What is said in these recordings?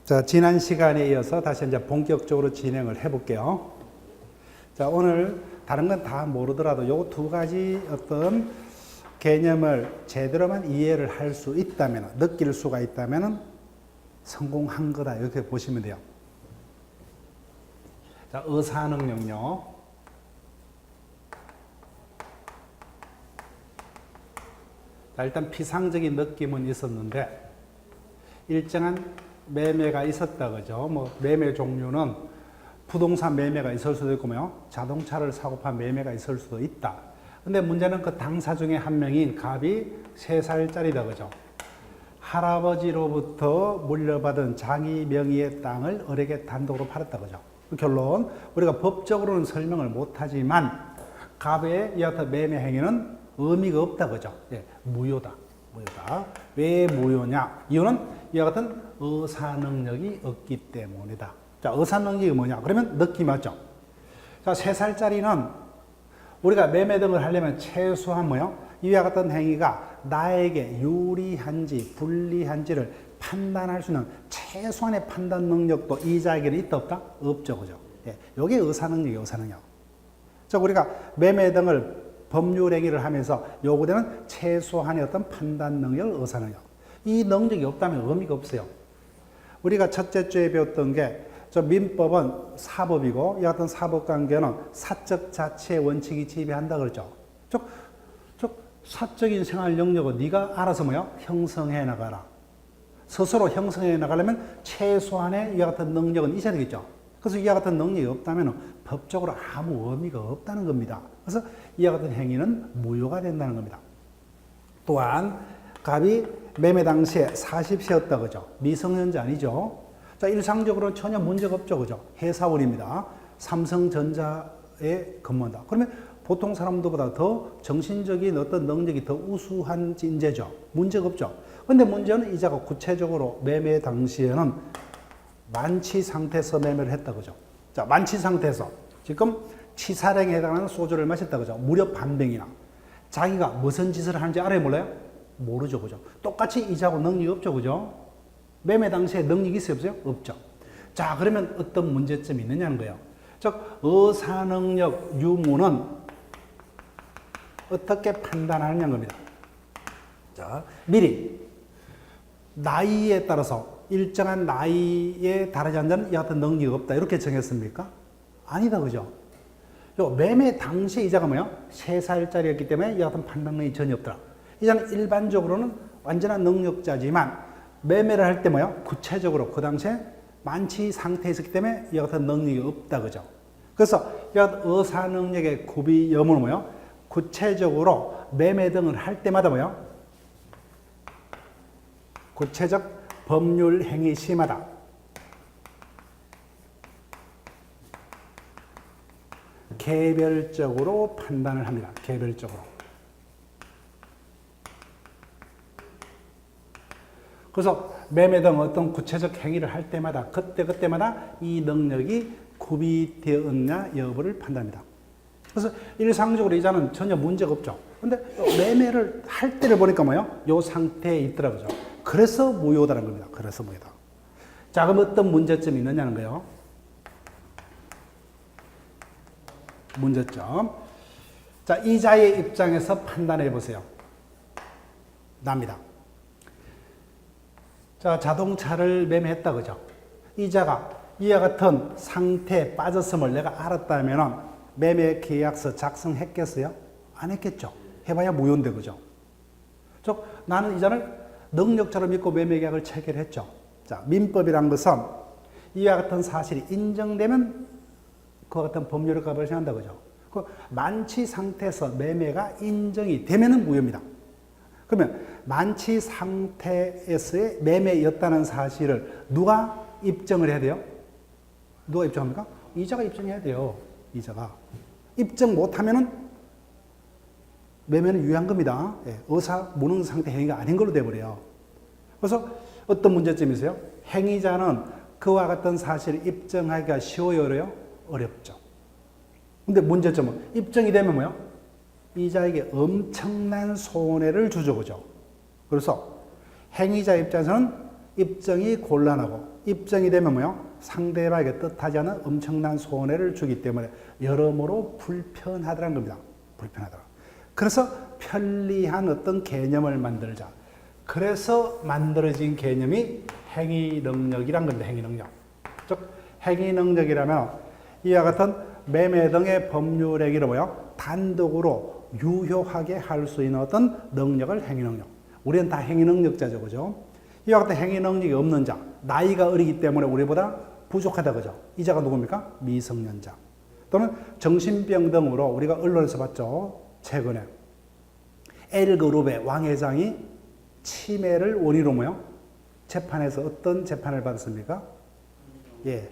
자, 지난 시간에 이어서 다시 이제 본격적으로 진행을 해볼게요. 자, 오늘 다른 건 다 모르더라도 요 두 가지 어떤 개념을 제대로만 이해를 할 수 있다면, 느낄 수가 있다면 성공한 거다. 이렇게 보시면 돼요. 자, 의사능력요. 자, 일단 피상적인 느낌은 있었는데, 일정한 매매가 있었다, 그죠? 뭐, 매매 종류는 부동산 매매가 있을 수도 있고, 자동차를 사고 판 매매가 있을 수도 있다. 근데 문제는 그 당사 중에 한 명인 갑이 3살짜리다, 그죠? 할아버지로부터 물려받은 자기 명의의 땅을 을에게 단독으로 팔았다, 그죠? 결론, 우리가 법적으로는 설명을 못하지만, 갑의 이 같은 매매 행위는 의미가 없다, 그죠? 예, 무효다. 무효다. 왜 무효냐? 이유는 이와 같은 의사능력이 없기 때문이다. 자, 의사능력이 뭐냐? 그러면 느낌 맞죠? 자, 3살짜리는 우리가 매매 등을 하려면 최소한 뭐요? 이와 같은 행위가 나에게 유리한지 불리한지를 판단할 수 있는 최소한의 판단 능력도 이자에게는 있다 없다? 없죠, 그죠? 예, 이게 의사능력이에요, 의사능력. 자, 우리가 매매 등을 법률 행위를 하면서 요구되는 최소한의 어떤 판단 능력, 의사능력. 이 능력이 없다면 의미가 없어요. 우리가 첫째 주에 배웠던 게, 저 민법은 사법이고, 이 같은 사법관계는 사적 자치의 원칙이 지배한다 그랬죠. 즉, 사적인 생활 영역은 네가 알아서 형성해 나가라. 스스로 형성해 나가려면 최소한의 이와 같은 능력은 있어야 되겠죠. 그래서 이와 같은 능력이 없다면 법적으로 아무 의미가 없다는 겁니다. 그래서 이와 같은 행위는 무효가 된다는 겁니다. 또한 갑이 매매 당시에 40세였다 그죠? 미성년자 아니죠? 자, 일상적으로는 전혀 문제가 없죠, 그죠? 회사원입니다. 삼성전자에 근무한다. 그러면 보통 사람들보다 더 정신적인 어떤 능력이 더 우수한 인재죠. 문제가 없죠. 근데 문제는 이자가 구체적으로 매매 당시에는 만취 상태에서 매매를 했다 그죠? 자, 만취 상태에서 지금 치사량에 해당하는 소주를 마셨다 그죠? 무려 반병이나. 자기가 무슨 짓을 하는지 알아요, 몰라요? 모르죠, 그죠? 똑같이 이자고 능력이 없죠, 그죠? 매매 당시에 능력이 있어요, 없어요? 없죠. 자, 그러면 어떤 문제점이 있느냐는 거예요. 즉, 의사능력 유무는 어떻게 판단하느냐는 겁니다. 자, 미리 나이에 따라서 일정한 나이에 달하지 않는 자는 이 같은 능력이 없다. 이렇게 정했습니까? 아니다, 그죠? 요 매매 당시 이자가 3살짜리였기 때문에 이 같은 판단력이 전혀 없더라. 이자는 일반적으로는 완전한 능력자지만 매매를 할 때 구체적으로 그 당시에 만취 상태에 있었기 때문에 이 같은 능력이 없다, 그죠? 그래서 이 같은 의사능력의 구비 여부는 구체적으로 매매 등을 할 때마다 구체적 법률 행위 시마다 개별적으로 판단을 합니다. 개별적으로. 그래서 매매 등 어떤 구체적 행위를 할 때마다 그때마다 이 능력이 구비되었냐 여부를 판단합니다. 그래서 일상적으로 이자는 전혀 문제가 없죠. 근데 매매를 할 때를 보니까 요 상태에 있더라고요. 그래서 무효다는 겁니다. 그래서 무효다. 자, 그럼 어떤 문제점이 있느냐는 거예요. 문제점. 자, 이자의 입장에서 판단해 보세요. 납니다. 자, 자동차를 매매했다, 그죠? 이자가 이와 같은 상태에 빠졌음을 내가 알았다면 매매 계약서 작성했겠어요? 안 했겠죠? 해봐야 무효인데, 그죠? 즉, 나는 이자를 능력자로 믿고 매매 계약을 체결했죠. 자, 민법이란 것은 이와 같은 사실이 인정되면 그와 같은 법률을 발생한다, 그죠? 그 만취 상태에서 매매가 인정이 되면은 무효입니다. 그러면 만취 상태에서의 매매였다는 사실을 누가 입증을 해야 돼요? 누가 입증합니까? 이자가 입증해야 돼요. 이자가. 입증 못하면은 매매는 유효한 겁니다. 예, 의사 무능 상태 행위가 아닌 걸로 돼버려요. 그래서 어떤 문제점이 있어요? 행위자는 그와 같은 사실을 입증하기가 쉬워요, 어려요? 어렵죠. 근데 문제점은 입증이 되면 이자에게 엄청난 손해를 주죠, 그죠? 그래서 행위자 입장에서는 입증이 곤란하고 입증이 되면 뭐요? 상대방에게 뜻하지 않은 엄청난 손해를 주기 때문에 여러모로 불편하다는 겁니다. 불편하다. 그래서 편리한 어떤 개념을 만들자. 그래서 만들어진 개념이 행위능력이란 겁니다. 행위능력. 즉 행위능력이라면 이와 같은 매매 등의 법률 행위를 뭐요? 단독으로 유효하게 할 수 있는 어떤 능력을 행위능력. 우리는 다 행위능력자죠. 그죠? 이와 같은 행위능력이 없는 자, 나이가 어리기 때문에 우리보다 부족하다. 그죠? 이 자가 누굽니까? 미성년자. 또는 정신병 등으로 우리가 언론에서 봤죠. 최근에 L그룹의 왕 회장이 치매를 원인으로 뭐요? 재판에서 어떤 재판을 받았습니까? 예.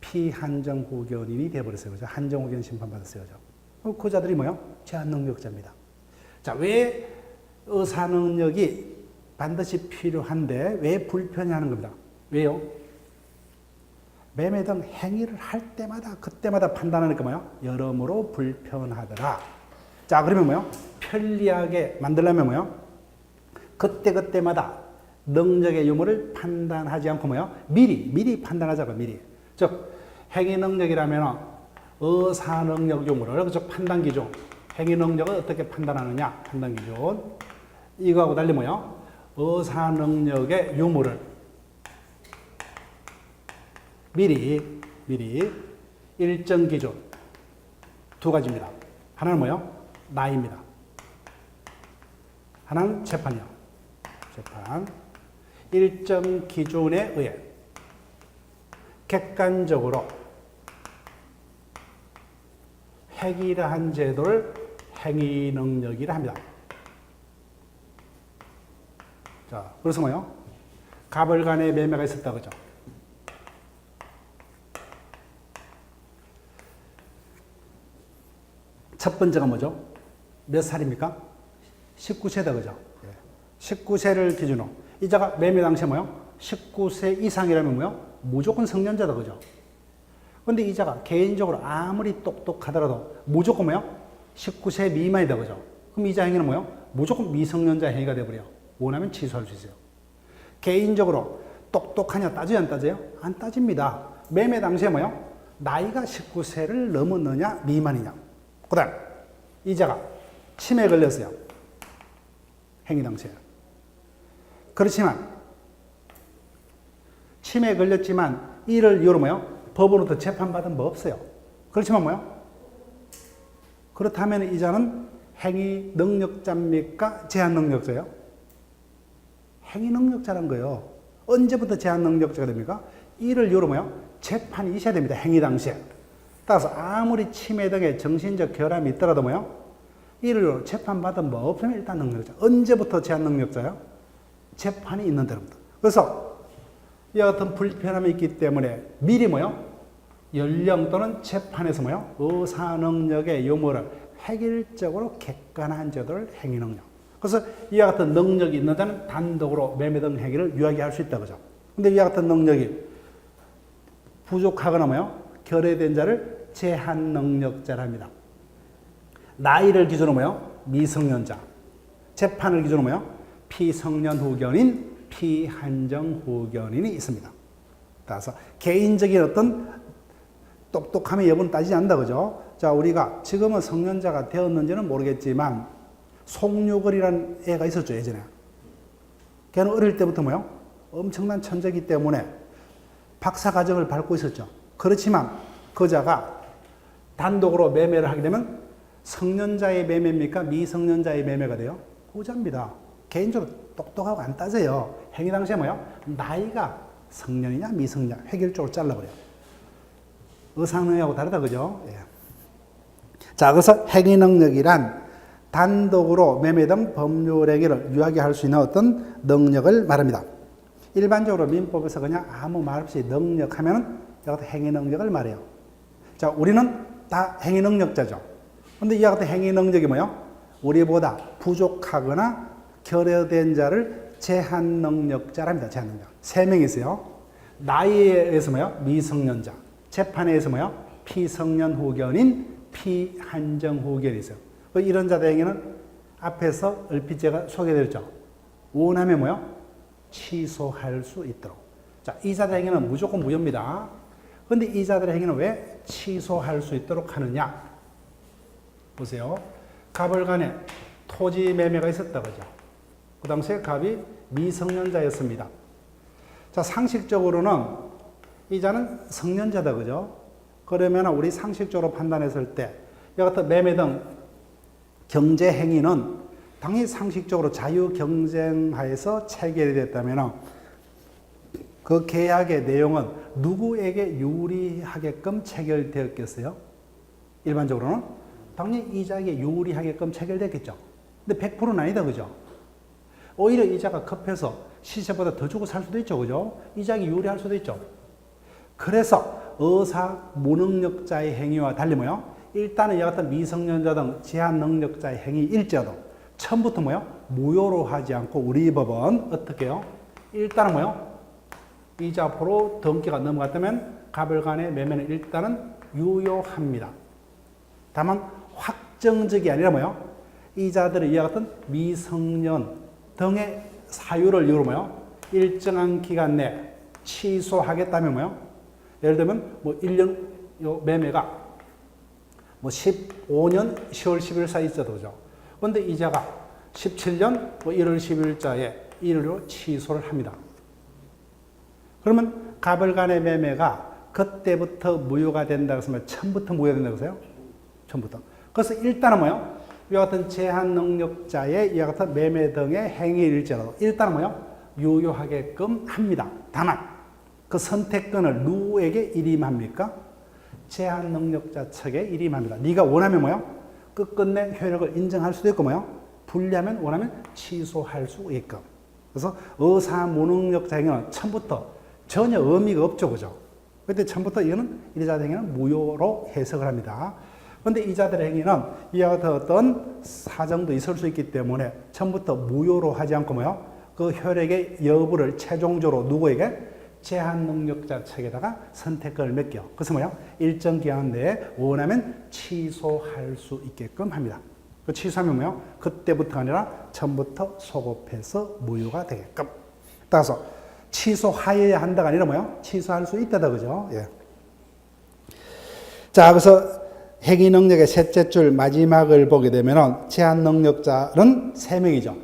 피한정 후견인이 되어버렸어요. 그죠? 한정 후견 심판 받았어요. 그죠? 그 자들이 뭐요? 제한 능력자입니다. 자, 왜 의사 능력이 반드시 필요한데 왜 불편해 하는 겁니다. 왜요? 매매 등 행위를 할 때마다 그때마다 판단하니까 뭐요? 여러모로 불편하더라. 자, 그러면 뭐요? 편리하게 만들려면 뭐요? 그때그때마다 능력의 유무를 판단하지 않고 뭐요? 미리 판단하자고. 미리. 즉 행위 능력이라면 의사 능력 유무를, 즉 판단 기준. 행위 능력을 어떻게 판단하느냐? 판단 기준. 이거하고 달리 뭐요? 의사 능력의 유무를 미리 일정 기준 두 가지입니다. 하나는 뭐요? 나이입니다. 하나는 재판이요. 재판. 일정 기준에 의해 객관적으로 획일화한 제도를 행위 능력이라 합니다. 자, 그래서 뭐요? 갑을 간의 매매가 있었다. 그죠? 첫 번째가 뭐죠? 몇 살입니까? 19세다. 그죠? 19세를 기준으로. 이 자가 매매 당시에 뭐요? 19세 이상이라면 뭐요? 무조건 성년자다. 그죠? 근데 이 자가 개인적으로 아무리 똑똑하더라도 무조건 뭐요? 19세 미만이다. 그죠? 그럼 이 자 행위는 뭐요? 무조건 미성년자 행위가 되어버려. 원하면 취소할 수 있어요. 개인적으로 똑똑하냐 따져요? 안 따져요? 안 따집니다. 매매 당시에 뭐요? 나이가 19세를 넘었느냐 미만이냐. 그 다음 이 자가 치매에 걸렸어요. 행위 당시에. 그렇지만 치매에 걸렸지만 이를 이유로 뭐요? 법원으로부터 재판받은 법 없어요. 그렇지만 뭐요? 그렇다면 이 자는 행위 능력자입니까? 제한 능력자예요? 행위 능력자란 거예요. 언제부터 제한 능력자가 됩니까? 이를 이유로 뭐요? 재판이 있어야 됩니다. 행위 당시에. 따라서 아무리 치매 등의 정신적 결함이 있더라도 뭐요? 이를 이유로 재판받은 법 없으면 일단 능력자. 언제부터 제한 능력자예요? 재판이 있는 데로부터. 그래서 이와 같은 불편함이 있기 때문에 미리 뭐요? 연령 또는 재판에서 뭐요? 의사 능력의 유무를 획일적으로 객관한 제도를 행위 능력. 그래서 이와 같은 능력이 있는 자는 단독으로 매매 등 행위를 유하게 할 수 있다. 그죠? 근데 이와 같은 능력이 부족하거나 뭐요? 결여된 자를 제한 능력자랍니다. 나이를 기준으로 뭐요? 미성년자. 재판을 기준으로 뭐요? 피성년 후견인, 피한정 후견인이 있습니다. 따라서 개인적인 어떤 똑똑함의 여부는 따지지 않는다. 그죠? 자, 우리가 지금은 성년자가 되었는지는 모르겠지만 송유걸이라는 애가 있었죠, 예전에. 걔는 어릴 때부터 뭐요? 엄청난 천재이기 때문에 박사 과정을 밟고 있었죠. 그렇지만 그자가 단독으로 매매를 하게 되면 성년자의 매매입니까? 미성년자의 매매가 돼요? 후자입니다. 개인적으로 똑똑하고 안 따져요. 행위 당시에 뭐요? 나이가 성년이냐 미성년이냐 획일적으로 잘라버려요. 의사능력하고 다르다. 그죠? 예. 자, 그래서 행위 능력이란 단독으로 매매 등 법률 행위를 유하게 할 수 있는 어떤 능력을 말합니다. 일반적으로 민법에서 그냥 아무 말 없이 능력하면 이와 같은 행위 능력을 말해요. 자, 우리는 다 행위 능력자죠. 근데 이와 같은 행위 능력이 뭐예요? 우리보다 부족하거나 결여된 자를 제한 능력자랍니다. 제한 능력. 3명이 있어요. 나이에 의해서 뭐예요? 미성년자. 재판에 의해서 뭐예요? 피성년 후견인, 피한정 후견이 있어요. 이런 자들 행위는 앞에서 얼핏 제가 소개드렸죠. 원하면 뭐요? 취소할 수 있도록. 자, 이자들의 행위는 무조건 무효입니다. 근데 이자들의 행위는 왜 취소할 수 있도록 하느냐? 보세요. 갑을 간에 토지 매매가 있었다, 그죠? 그 당시에 갑이 미성년자였습니다. 자, 상식적으로는 이자는 성년자다, 그죠? 그러면 우리 상식적으로 판단했을 때, 이 같은 매매 등 경제 행위는 당연히 상식적으로 자유 경쟁하에서 체결이 됐다면 그 계약의 내용은 누구에게 유리하게끔 체결되었겠어요? 일반적으로는 당연히 이자에게 유리하게끔 체결됐겠죠. 근데 100%는 아니다, 그죠? 오히려 이자가 급해서 시세보다 더 주고 살 수도 있죠, 그죠? 이자에게 유리할 수도 있죠. 그래서 의사 무능력자의 행위와 달리 뭐요? 일단은 이 같은 미성년자 등 제한 능력자의 행위일지라도 처음부터 뭐요? 무효로 하지 않고 우리 법은 어떻게 해요? 일단은 뭐요? 이자 앞으로 등기가 넘어갔다면 갑을 간의 매매는 일단은 유효합니다. 다만 확정적이 아니라 뭐요? 이자들의 이와 같은 미성년 등의 사유를 이유로 뭐요? 일정한 기간 내 취소하겠다면 뭐요? 예를 들면 뭐 1년 요 매매가 뭐 15년 10월 10일 사이 있어도 그죠? 그런데 이자가 17년 뭐 1월 10일자에 일로 취소를 합니다. 그러면 갑을 간의 매매가 그때부터 무효가 된다고 하면 처음부터 무효된다고 하세요? 처음부터. 그래서 일단은 뭐요? 이와 같은 제한 능력자의 이와 같은 매매 등의 행위일지라도 일단은 뭐요? 유효하게끔 합니다. 다만 그 선택권을 누구에게 일임합니까? 제한 능력자 측에 일임합니다. 네가 원하면 뭐요? 끝끝내 효력을 인정할 수도 있고 뭐요? 불리하면 원하면 취소할 수 있게끔. 그래서 의사 무능력자 행위는 처음부터 전혀 의미가 없죠, 그죠? 그때 처음부터 이거는 이자 행위는 무효로 해석을 합니다. 그런데 이자들의 행위는 이와 같은 어떤 사정도 있을 수 있기 때문에 처음부터 무효로 하지 않고 뭐요? 그 효력의 여부를 최종적으로 누구에게? 제한 능력자 측에다가 선택권을 맡겨. 그래서 뭐요? 일정 기간 내에 원하면 취소할 수 있게끔 합니다. 그 취소하면 뭐요? 그때부터가 아니라 처음부터 소급해서 무효가 되게끔. 따라서 취소하여야 한다가 아니라 뭐요? 취소할 수 있다다, 그죠? 예. 자, 그래서 행위 능력의 셋째 줄 마지막을 보게 되면 제한 능력자는 3명이죠.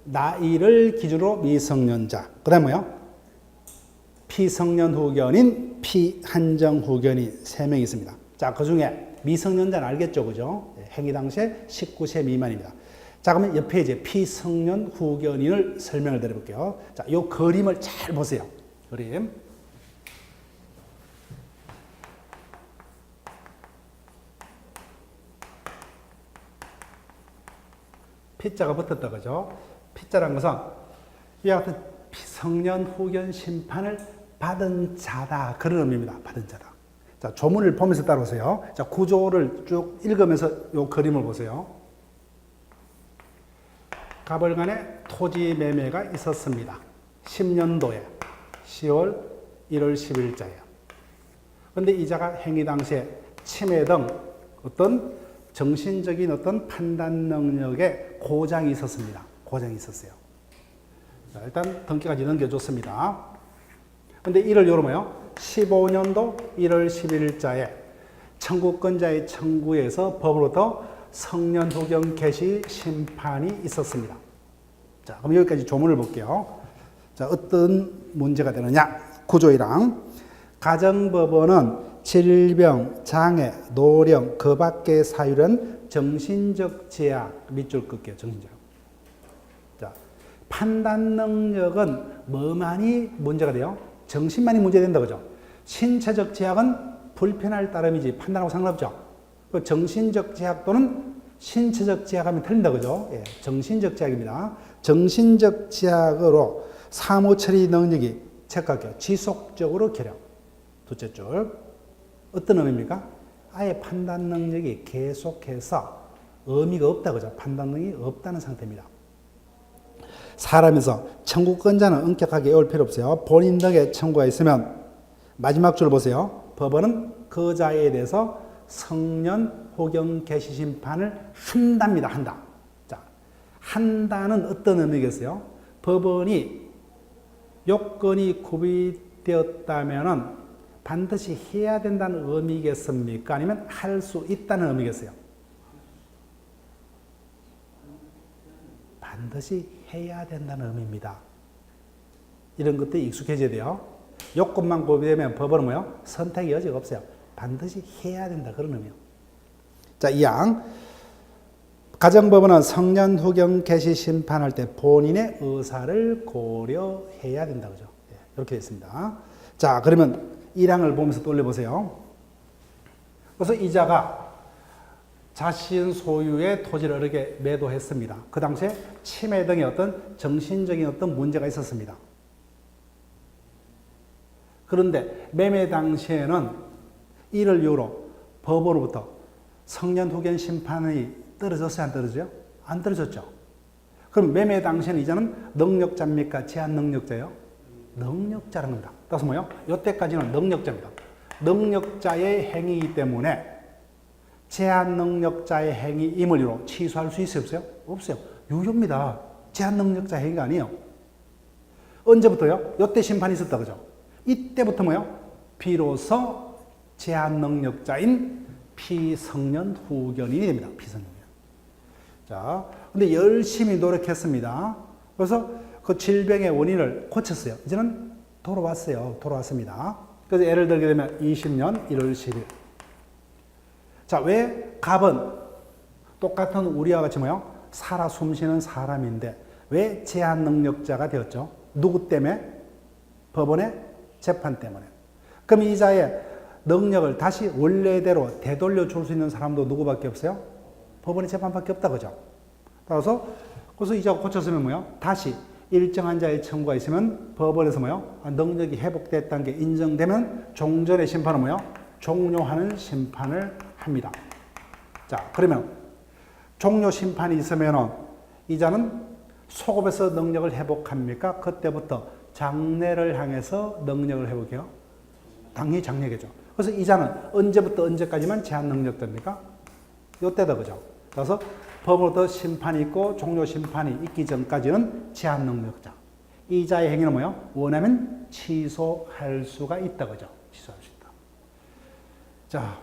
나이를 기준으로 미성년자. 그 다음에 뭐요? 피성년 후견인, 피한정 후견인 3명이 있습니다. 자, 그 중에 미성년자는 알겠죠, 그죠? 행위 당시에 19세 미만입니다. 자, 그러면 옆에 이제 피성년 후견인을 설명을 드려볼게요. 자, 요 그림을 잘 보세요. 그림. P자가 붙었다, 그죠? P자란 것은 이와 같은 피성년 후견 심판을 받은 자다. 그런 의미입니다. 받은 자다. 자, 조문을 보면서 따라오세요. 자, 구조를 쭉 읽으면서 요 그림을 보세요. 갑을 간에 토지 매매가 있었습니다. 10년도에 10월 1월 10일자예요. 그런데 이자가 행위 당시에 치매 등 어떤 정신적인 어떤 판단 능력에 고장이 있었습니다. 고장이 있었어요. 자, 일단 등기까지 넘겨줬습니다. 근데 이를 요로 뭐요? 15년도 1월 11일자에 청구권자의 청구에서 법으로부터 성년 후견 개시 심판이 있었습니다. 자, 그럼 여기까지 조문을 볼게요. 자, 어떤 문제가 되느냐? 구조이랑 가정법원은 질병, 장애, 노령, 그 밖의 사유는 정신적 제약, 밑줄 끌게요. 정신적. 자, 판단 능력은 뭐만이 문제가 돼요? 정신만이 문제된다, 그죠? 신체적 제약은 불편할 따름이지 판단하고 상관없죠. 그 정신적 제약 또는 신체적 제약하면 틀린다, 그죠? 예, 정신적 제약입니다. 정신적 제약으로 사무 처리 능력이 체크할게요. 지속적으로 결여. 둘째 줄. 어떤 의미입니까? 아예 판단 능력이 계속해서 의미가 없다, 그죠? 판단 능력이 없다는 상태입니다. 사람에서 청구권자는 엄격하게 외울 필요 없어요. 본인 덕에 청구가 있으면 마지막 줄 보세요. 법원은 그 자에 대해서 성년 후견 개시 심판을 한답니다. 한다. 자, 한다는 어떤 의미겠어요? 법원이 요건이 되었다면은 반드시 해야 된다는 의미겠습니까? 아니면 할 수 있다는 의미겠어요? 반드시 해야 된다는 의미입니다. 이런 것들이 익숙해져야 돼요. 요건만 고려되면 법원은 뭐요? 선택의 여지가 없어요. 반드시 해야 된다. 그런 의미요. 자, 2항. 가정법원은 성년 후견 개시 심판할 때 본인의 의사를 고려해야 된다. 그죠? 이렇게 되어 있습니다. 자, 그러면 1항을 보면서 떠올려보세요. 그래서 이자가 자신 소유의 토지를 어렵게 매도했습니다. 그 당시에 치매 등의 어떤 정신적인 어떤 문제가 있었습니다. 그런데 매매 당시에는 이를 이유로 법원으로부터 성년 후견 심판이 떨어졌어요? 안 떨어져요? 안 떨어졌죠. 그럼 매매 당시에는 이자는 능력자입니까? 제한 능력자예요? 능력자라는 겁니다. 따라서 뭐요? 이때까지는 능력자입니다. 능력자의 행위이기 때문에 제한 능력자의 행위임을 이유로 취소할 수 있어요? 없어요? 없어요. 유효입니다. 제한 능력자 행위가 아니에요. 언제부터요? 이때 심판이 있었다. 그죠? 이때부터 뭐요? 비로소 제한 능력자인 피성년 후견인이 됩니다. 피성년. 자, 근데 열심히 노력했습니다. 그래서 그 질병의 원인을 고쳤어요. 이제는 돌아왔어요. 돌아왔습니다. 그래서 예를 들게 되면 20년 1월 10일. 자, 왜 갑은 똑같은 우리와 같이 뭐요? 살아 숨쉬는 사람인데 왜 제한 능력자가 되었죠? 누구 때문에? 법원의 재판 때문에. 그럼 이자의 능력을 다시 원래대로 되돌려 줄 수 있는 사람도 누구밖에 없어요? 법원의 재판밖에 없다. 그죠? 따라서 그래서 이자가 고쳤으면 뭐요? 다시 일정한 자의 청구가 있으면 법원에서 뭐요? 능력이 회복됐다는 게 인정되면 종전의 심판은 뭐요? 종료하는 심판을 합니다. 자, 그러면 종료 심판이 있으면 이자는 소급해서 능력을 회복합니까? 그때부터 장래를 향해서 능력을 회복해요? 당연히 장래겠죠. 그래서 이자는 언제부터 언제까지만 제한 능력자입니까? 이때다. 그죠? 그래서 법으로부터 심판이 있고 종료 심판이 있기 전까지는 제한 능력자. 이자의 행위는 뭐예요? 원하면 취소할 수가 있다. 그죠? 취소할 수 있다. 자,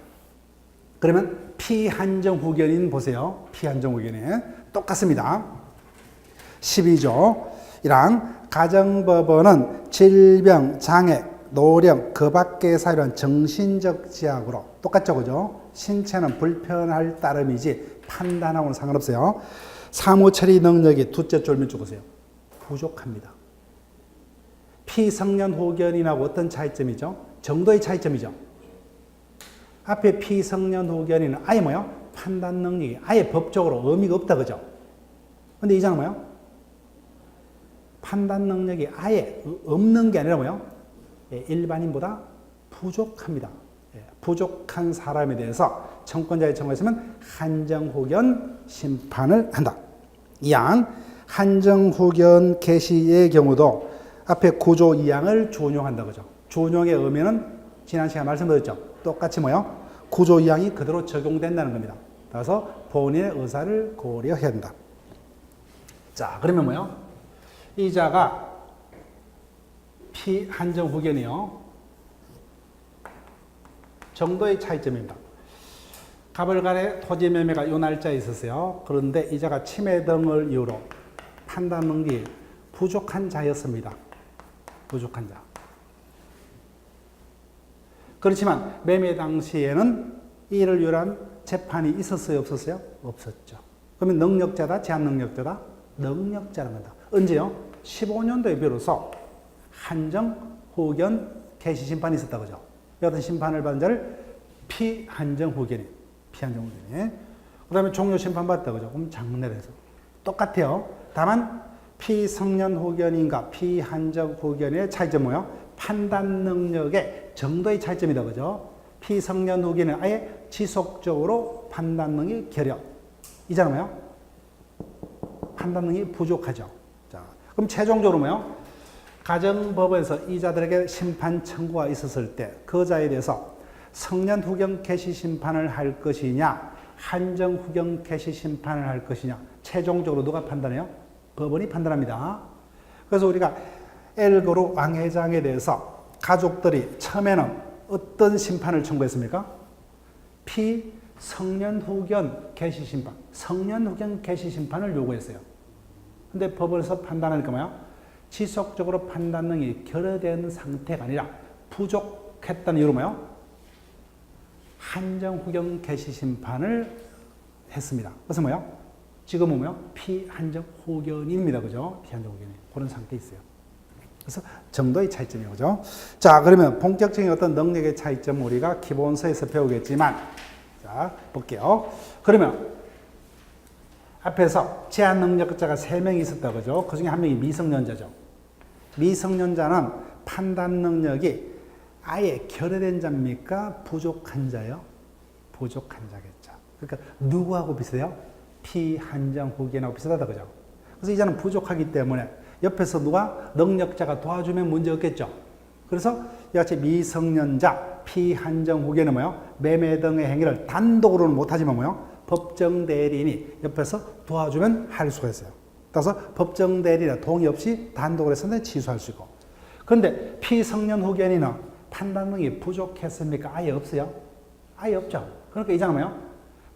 그러면 피한정 후견인 보세요. 피한정 후견인. 똑같습니다. 12조 1항 가정법원은 질병, 장애, 노령, 그 밖의 사유는 정신적 제약으로 똑같죠. 그죠? 신체는 불편할 따름이지 판단하고는 상관없어요. 사무 처리 능력이 둘째 줄면 적으세요. 부족합니다. 피성년 후견인하고 어떤 차이점이죠? 정도의 차이점이죠. 앞에 피성년 후견인은 아예 뭐요? 판단 능력이 아예 법적으로 의미가 없다. 그죠? 근데 이자는 뭐요? 판단 능력이 아예 없는 게 아니라 뭐요? 일반인보다 부족합니다. 부족한 사람에 대해서 청권자의 청구가 있으면 한정후견 심판을 한다. 2항 한정후견 개시의 경우도 앞에 구조 2항을 준용한다. 그죠? 준용의 의미는 지난 시간에 말씀드렸죠. 똑같이 뭐요? 구조 2항이 그대로 적용된다는 겁니다. 따라서 본인의 의사를 고려해야 한다. 자, 그러면 뭐요? 이자가 피한정후견이요. 정도의 차이점입니다. 갑을간의 토지 매매가 이 날짜에 있었어요. 그런데 이자가 치매 등을 이유로 판단 능력이 부족한 자였습니다. 부족한 자. 그렇지만 매매 당시에는 이를 위한 재판이 있었어요? 없었어요? 없었죠. 그러면 능력자다? 제한 능력자다? 능력자라는 거다. 언제요? 15년도에 비로소 한정 후견 개시 심판이 있었다. 그죠? 이 같은 심판을 받은 자를 피한정 후견인. 피한정 후견인. 그 다음에 종료 심판 받았다. 그죠? 그럼 장래를 해서. 똑같아요. 다만 피성년 후견인과 피한정 후견의 차이점 뭐예요? 판단 능력의 정도의 차이점이다. 그죠? 피성년 후견은 아예 지속적으로 판단 능력이 결여. 이자는 뭐예요? 판단 능력이 부족하죠. 자, 그럼 최종적으로 뭐예요? 가정법원에서 이자들에게 심판 청구가 있었을 때 그 자에 대해서 성년 후견 개시 심판을 할 것이냐, 한정 후견 개시 심판을 할 것이냐, 최종적으로 누가 판단해요? 법원이 판단합니다. 그래서 우리가 엘고르 왕회장에 대해서 가족들이 처음에는 어떤 심판을 청구했습니까? 피성년 후견 개시 심판, 성년 후견 개시 심판을 요구했어요. 근데 법원에서 판단하니까 뭐야? 지속적으로 판단 능력이 결여된 상태가 아니라 부족했다는 이유로 뭐야? 한정 후견 개시 심판을 했습니다. 그래서 뭐야? 지금은 뭐야? 피한정 후견입니다. 그죠? 피한정 후견이. 그런 상태에 있어요. 그래서 정도의 차이점이에요. 그죠? 자, 그러면 본격적인 어떤 능력의 차이점 우리가 기본서에서 배우겠지만, 자, 볼게요. 그러면 앞에서 제한 능력자가 3명이 있었다. 그죠? 그 중에 한 명이 미성년자죠. 미성년자는 판단 능력이 아예 결여된 자입니까? 부족한 자요? 부족한 자겠죠. 그러니까 누구하고 비슷해요? 피한정 후견하고 비슷하다. 그죠? 그래서 이 자는 부족하기 때문에 옆에서 누가 능력자가 도와주면 문제 없겠죠. 그래서 이같이 미성년자, 피한정 후견은 뭐요? 매매 등의 행위를 단독으로는 못하지만 뭐요? 법정 대리인이 옆에서 도와주면 할 수가 있어요. 따라서 법정 대리인의 동의 없이 단독으로 해서는 취소할 수 있고. 그런데 피성년 후견인은 판단 능력이 부족했습니까? 아예 없어요? 아예 없죠. 그러니까 이 자는 뭐요?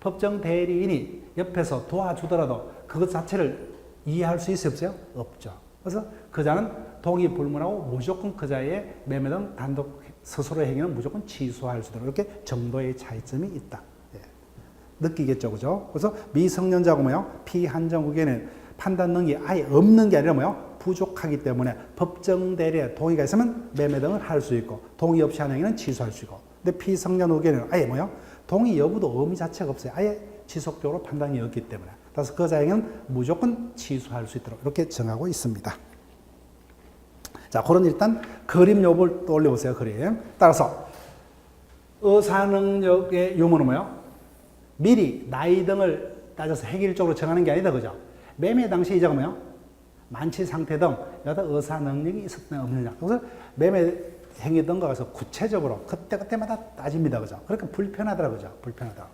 법정 대리인이 옆에서 도와주더라도 그것 자체를 이해할 수 있어요? 없어요? 없죠. 그래서 그 자는 동의 불문하고 무조건 그 자의 매매 등 단독 스스로의 행위는 무조건 취소할 수 있도록 이렇게 정도의 차이점이 있다. 예. 느끼겠죠, 그죠? 그래서 미성년자고 뭐요? 피한정 후견은 판단 능력이 아예 없는 게 아니라 뭐요? 부족하기 때문에 법정 대리의 동의가 있으면 매매 등을 할 수 있고 동의 없이 하는 행위는 취소할 수 있고. 근데 피성년 후견은 아예 뭐요? 동의 여부도 의미 자체가 없어요. 아예 지속적으로 판단이 없기 때문에. 따라서 그 자에게는 무조건 취소할 수 있도록 이렇게 정하고 있습니다. 자, 그런 일단 그림 요법을 떠올려 보세요. 그림. 따라서 의사능력의 유무는 뭐예요? 미리 나이 등을 따져서 획일적으로 정하는 게 아니다. 그죠? 매매 당시 이자가 뭐예요? 만취 상태 등 여타 의사능력이 있었느냐 없느냐. 그래서 매매 행위 등과 가서 구체적으로 그때마다 따집니다. 그죠? 그러니까 불편하더라고요. 그죠? 불편하다.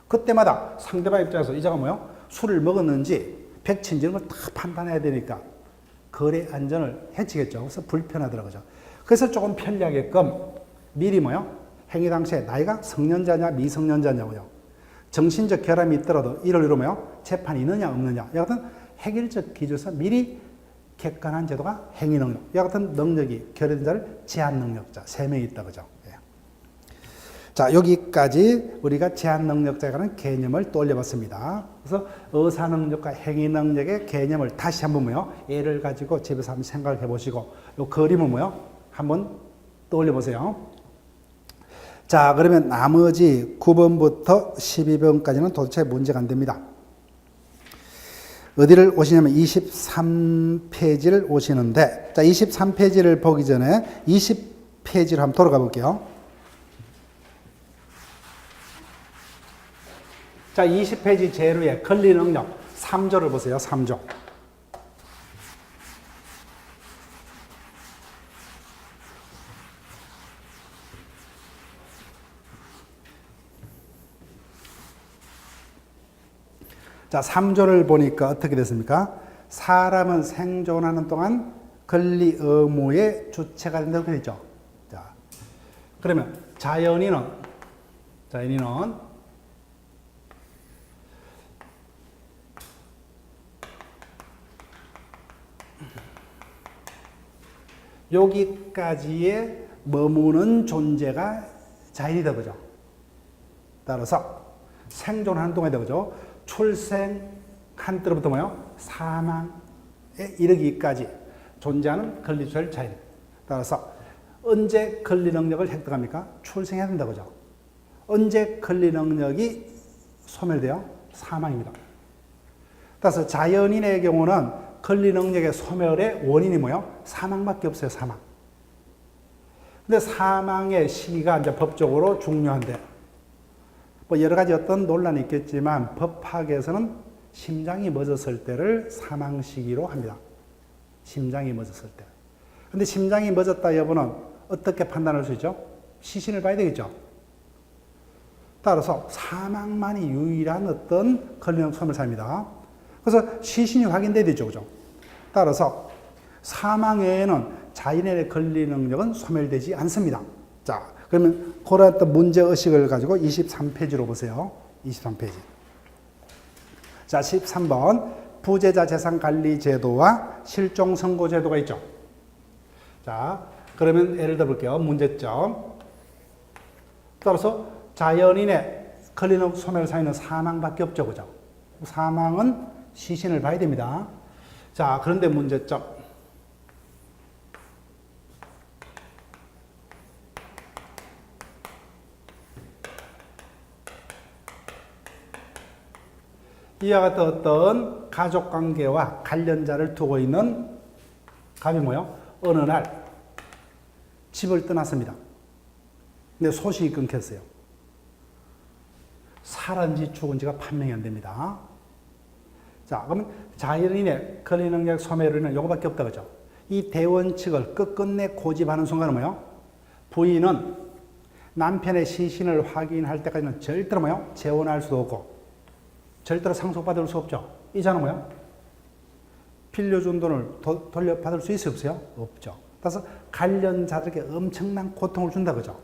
그때마다 상대방 입장에서 이자가 뭐예요? 술을 먹었는지 백치인지 이런 걸 다 판단해야 되니까 거래 안전을 해치겠죠. 그래서 불편하더라고요. 그래서 조금 편리하게끔 미리 뭐요? 행위 당시에 나이가 성년자냐 미성년자냐고요. 정신적 결함이 있더라도 이를 이루며 재판이 있느냐 없느냐. 이 같은 획일적 기준에서 미리 객관한 제도가 행위 능력. 이 같은 능력이 결여된 자를 제한 능력자 3명이 있다. 그죠? 예. 자, 여기까지 우리가 제한 능력자에 관한 개념을 떠올려 봤습니다. 그래서 의사 능력과 행위 능력의 개념을 다시 한번 뭐요? 예를 가지고 집에서 한번 생각해 보시고 이 그림은 뭐요? 한번 떠올려 보세요. 자, 그러면 나머지 9번부터 12번까지는 도대체 문제가 안 됩니다. 어디를 오시냐면 23페이지를 오시는데, 자, 23페이지를 보기 전에 20페이지로 한번 돌아가 볼게요. 자, 20페이지 제일 위에 권리 능력 3조를 보세요. 3조. 자, 3조를 보니까 어떻게 됐습니까? 사람은 생존하는 동안 권리 의무의 주체가 된다고 되어 있죠. 자, 그러면 자연인은 여기까지에 머무는 존재가 자연이다. 그죠? 따라서 생존하는 동안이다. 그죠? 출생한 때로부터 뭐요? 사망에 이르기까지 존재하는 권리주체를 자연. 따라서 언제 권리 능력을 획득합니까? 출생해야 된다. 그죠? 언제 권리 능력이 소멸돼요? 사망입니다. 따라서 자연인의 경우는 권리 능력의 소멸의 원인이 뭐예요? 사망밖에 없어요. 사망. 근데 사망의 시기가 이제 법적으로 중요한데, 뭐 여러 가지 어떤 논란이 있겠지만 법학에서는 심장이 멎었을 때를 사망 시기로 합니다. 심장이 멎었을 때. 근데 심장이 멎었다 여부는 어떻게 판단할 수 있죠? 시신을 봐야 되겠죠. 따라서 사망만이 유일한 어떤 권리능 소멸 사입니다. 그래서 시신이 확인돼야 되죠. 그죠? 따라서 사망 외에는 자연인의 권리 능력은 소멸되지 않습니다. 자, 그러면 그런 어떤 문제의식을 가지고 23페이지로 보세요. 23페이지. 자, 13번. 부재자 재산관리 제도와 실종선고 제도가 있죠. 자, 그러면 예를 들어 볼게요. 문제점. 따라서 자연인의 권리능 소멸 사유는 사망밖에 없죠. 그죠? 사망은 시신을 봐야 됩니다. 자, 그런데 문제점. 이와 같은 어떤 가족관계와 관련자를 두고 있는 갑이 뭐요? 어느 날 집을 떠났습니다. 근데 소식이 끊겼어요. 살았는지 죽은지가 판명이 안 됩니다. 자, 그러면 자연인의 권리 능력 소멸은 이거밖에 없다 그죠? 이 대원칙을 끝끝내 고집하는 순간은 뭐요? 부인은 남편의 시신을 확인할 때까지는 절대로 뭐요? 재혼할 수도 없고 절대로 상속받을 수 없죠. 이자는 뭐요? 빌려준 돈을 돌려받을 수 있어요? 없어요? 없죠. 그래서 관련자들에게 엄청난 고통을 준다 그죠?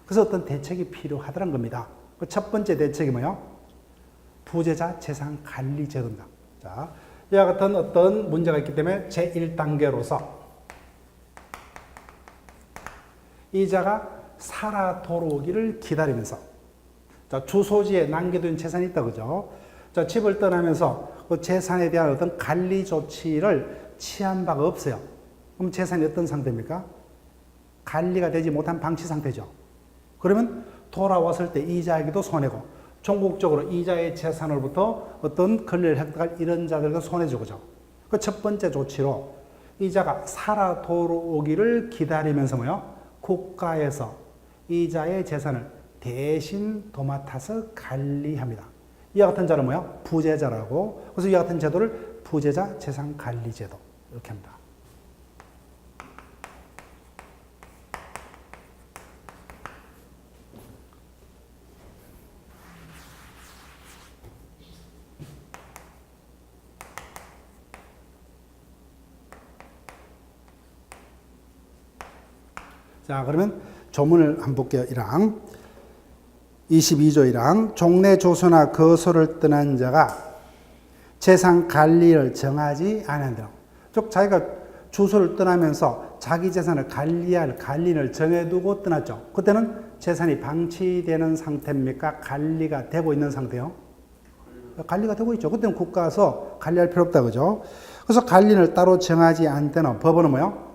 그래서 어떤 대책이 필요하다는 겁니다. 그 첫 번째 대책이 뭐요? 부재자 재산 관리 제도입니다. 자, 이와 같은 어떤 문제가 있기 때문에 제1단계로서 이자가 살아 돌아오기를 기다리면서 자, 주소지에 남겨둔 재산이 있다 그죠? 자, 집을 떠나면서 그 재산에 대한 어떤 관리 조치를 취한 바가 없어요. 그럼 재산이 어떤 상태입니까? 관리가 되지 못한 방치 상태죠. 그러면 돌아왔을 때 이자에게도 손해고 종국적으로 이자의 재산으로부터 어떤 권리를 획득할 이런 자들도 손해죠. 그죠? 그 첫 번째 조치로 이자가 살아 돌아오기를 기다리면서 뭐요? 국가에서 이자의 재산을 대신 도맡아서 관리합니다. 이와 같은 자는 뭐야? 부재자라고. 그래서 이와 같은 제도를 부재자 재산관리제도 이렇게 합니다. 자, 그러면 조문을 한번 볼게요. 1항. 22조 1항. 종래 조소나 거소를 떠난 자가 재산 관리를 정하지 않은 등. 즉, 자기가 주소를 떠나면서 자기 재산을 관리할 관리를 정해두고 떠났죠. 그때는 재산이 방치되는 상태입니까? 관리가 되고 있는 상태요? 관리가 되고 있죠. 그때는 국가에서 관리할 필요 없다. 그죠? 그래서 관리를 따로 정하지 않을 때는 법원은 뭐요?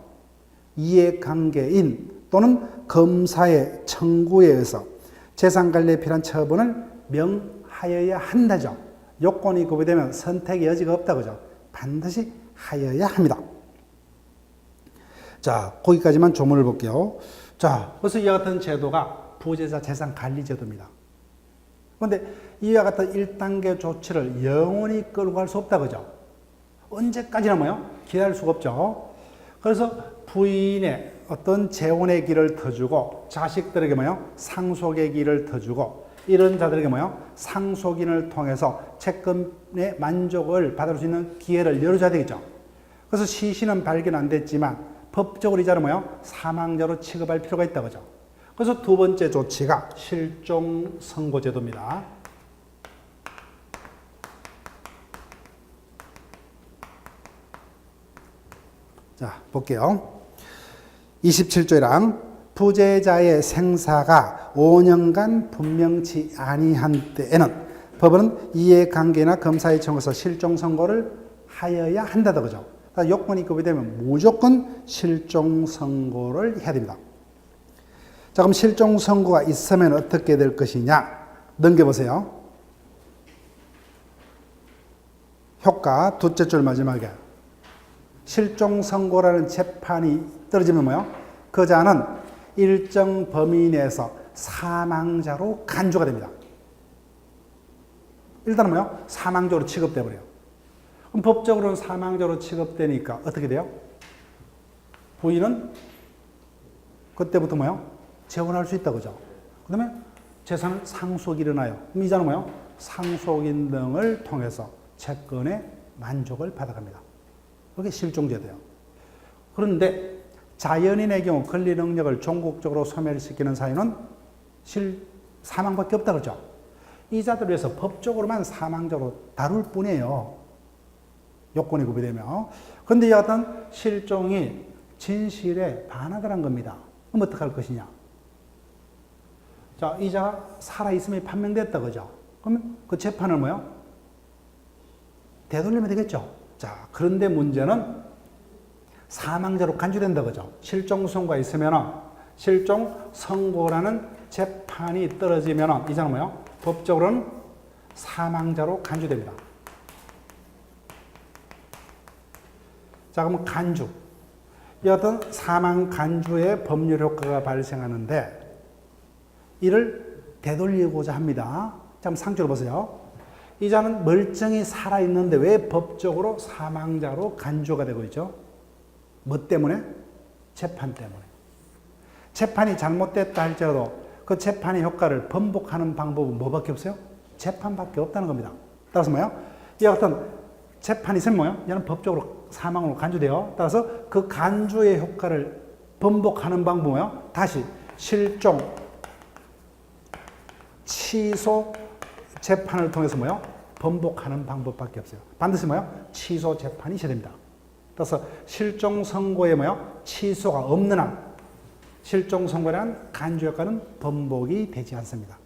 이해관계인 또는 검사의 청구에 의해서 재산관리에 필요한 처분을 명하여야 한다죠. 요건이 구비되면 선택의 여지가 없다. 그죠? 반드시 하여야 합니다. 자, 거기까지만 조문을 볼게요. 자, 그래서 이와 같은 제도가 부재자 재산관리제도입니다. 그런데 이와 같은 1단계 조치를 영원히 끌고 갈 수 없다. 그죠? 언제까지나 뭐요? 기다릴 수가 없죠. 그래서 부인의 어떤 재혼의 길을 터주고 자식들에게 뭐요? 상속의 길을 터주고 이런 자들에게 뭐요? 상속인을 통해서 채권의 만족을 받을 수 있는 기회를 열어줘야 되겠죠. 그래서 시신은 발견 안 됐지만 법적으로 이 자는 뭐요? 사망자로 취급할 필요가 있다 그죠. 그래서 두 번째 조치가 실종 선고제도입니다. 자, 볼게요. 27조랑 부재자의 생사가 5년간 분명치 아니한 때에는 법원은 이해관계나 검사의 청구에서 실종 선고를 하여야 한다다 그죠. 요건이 구비되면 무조건 실종 선고를 해야 됩니다. 자, 그럼 실종 선고가 있으면 어떻게 될 것이냐? 넘겨보세요. 효과 둘째 줄 마지막에 실종 선고라는 재판이 떨어지면 뭐요? 그 자는 일정 범위 내에서 사망자로 간주가 됩니다. 일단은 뭐요? 사망자로 취급돼 버려요. 그럼 법적으로는 사망자로 취급되니까 어떻게 돼요? 부인은 그때부터 뭐요? 재혼할 수 있다 그죠? 그다음에 재산은 상속이 일어나요. 그럼 이 자는 뭐요? 상속인 등을 통해서 채권의 만족을 받아갑니다. 그게 실종제도예요. 그런데 자연인의 경우 권리 능력을 종국적으로 소멸시키는 사유는 사망밖에 없다 그러죠. 이자들을 위해서 법적으로만 사망적으로 다룰 뿐이에요. 요건이 구비되면. 그런데 이 어떤 실종이 진실에 반하더란 겁니다. 그럼 어떡할 것이냐? 자, 이자가 살아있음이 판명됐다 그죠? 그러면 그 재판을 뭐요? 되돌리면 되겠죠. 자, 그런데 문제는 사망자로 간주된다 그죠? 실종 선고가 있으면 실종 선고라는 재판이 떨어지면 이자는 뭐요? 법적으로는 사망자로 간주됩니다. 자, 그러면 간주. 이 어떤 사망 간주의 법률 효과가 발생하는데 이를 되돌리고자 합니다. 자, 한번 상주를 보세요. 이자는 멀쩡히 살아있는데 왜 법적으로 사망자로 간주가 되고 있죠? 뭐 때문에? 재판 때문에. 재판이 잘못됐다 할지라도 그 재판의 효과를 번복하는 방법은 뭐밖에 없어요? 재판밖에 없다는 겁니다. 따라서 뭐예요? 이 어떤 재판이 있으면 뭐예요? 얘는 법적으로 사망으로 간주돼요. 따라서 그 간주의 효과를 번복하는 방법은 뭐예요? 다시 실종, 취소 재판을 통해서 뭐예요? 번복하는 방법밖에 없어요. 반드시 뭐예요? 취소 재판이 있어야 됩니다. 따라서 실종 선고에 뭐예요? 취소가 없는 한 실종 선고란 간주 효과는 번복이 되지 않습니다.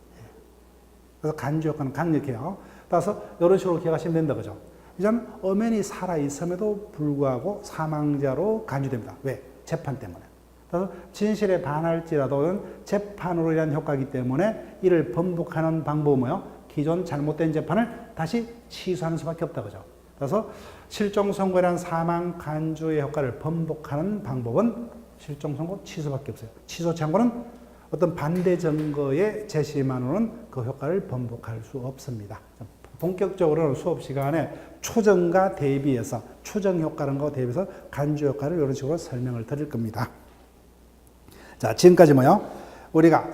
그래서 간주 효과는 강력해요. 따라서 이런 식으로 기억하시면 된다 그죠? 이제는 엄연히 살아있음에도 불구하고 사망자로 간주됩니다. 왜? 재판 때문에. 그래서 진실에 반할지라도 재판으로 인한 효과이기 때문에 이를 번복하는 방법은 뭐예요? 기존 잘못된 재판을 다시 취소하는 수밖에 없다 그죠? 그래서 실종 선고란 사망 간주의 효과를 번복하는 방법은 실종 선고 취소밖에 없어요. 취소 청구는 어떤 반대 증거의 제시만으로는 그 효과를 번복할 수 없습니다. 본격적으로는 수업 시간에 추정과 대비해서 추정 효과라는 거 대비해서 간주 효과를 이런 식으로 설명을 드릴 겁니다. 자, 지금까지 뭐요? 우리가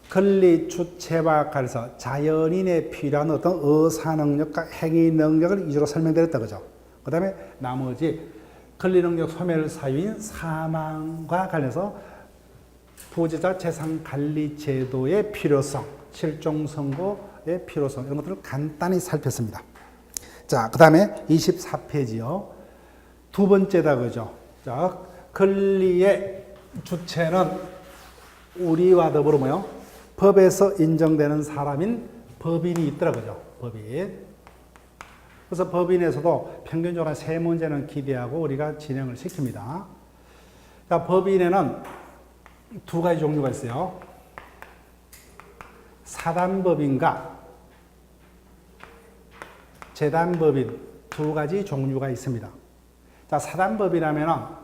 권리 주체와 관해서 자연인에 필요한 어떤 의사 능력과 행위 능력을 위주로 설명드렸다 그죠? 그 다음에 나머지 권리 능력 소멸 사유인 사망과 관련해서 부재자 재산 관리 제도의 필요성, 실종 선고의 필요성 이런 것들을 간단히 살폈습니다. 자, 그 다음에 24페이지요. 두 번째다 그죠? 자, 권리의 주체는 우리와 더불어 뭐요? 법에서 인정되는 사람인 법인이 있더라 그죠? 법인. 그래서 법인에서도 평균적으로 한 3문제는 기대하고 우리가 진행을 시킵니다. 자, 법인에는 두 가지 종류가 있어요. 사단법인과 재단법인 두 가지 종류가 있습니다. 자, 사단법이라면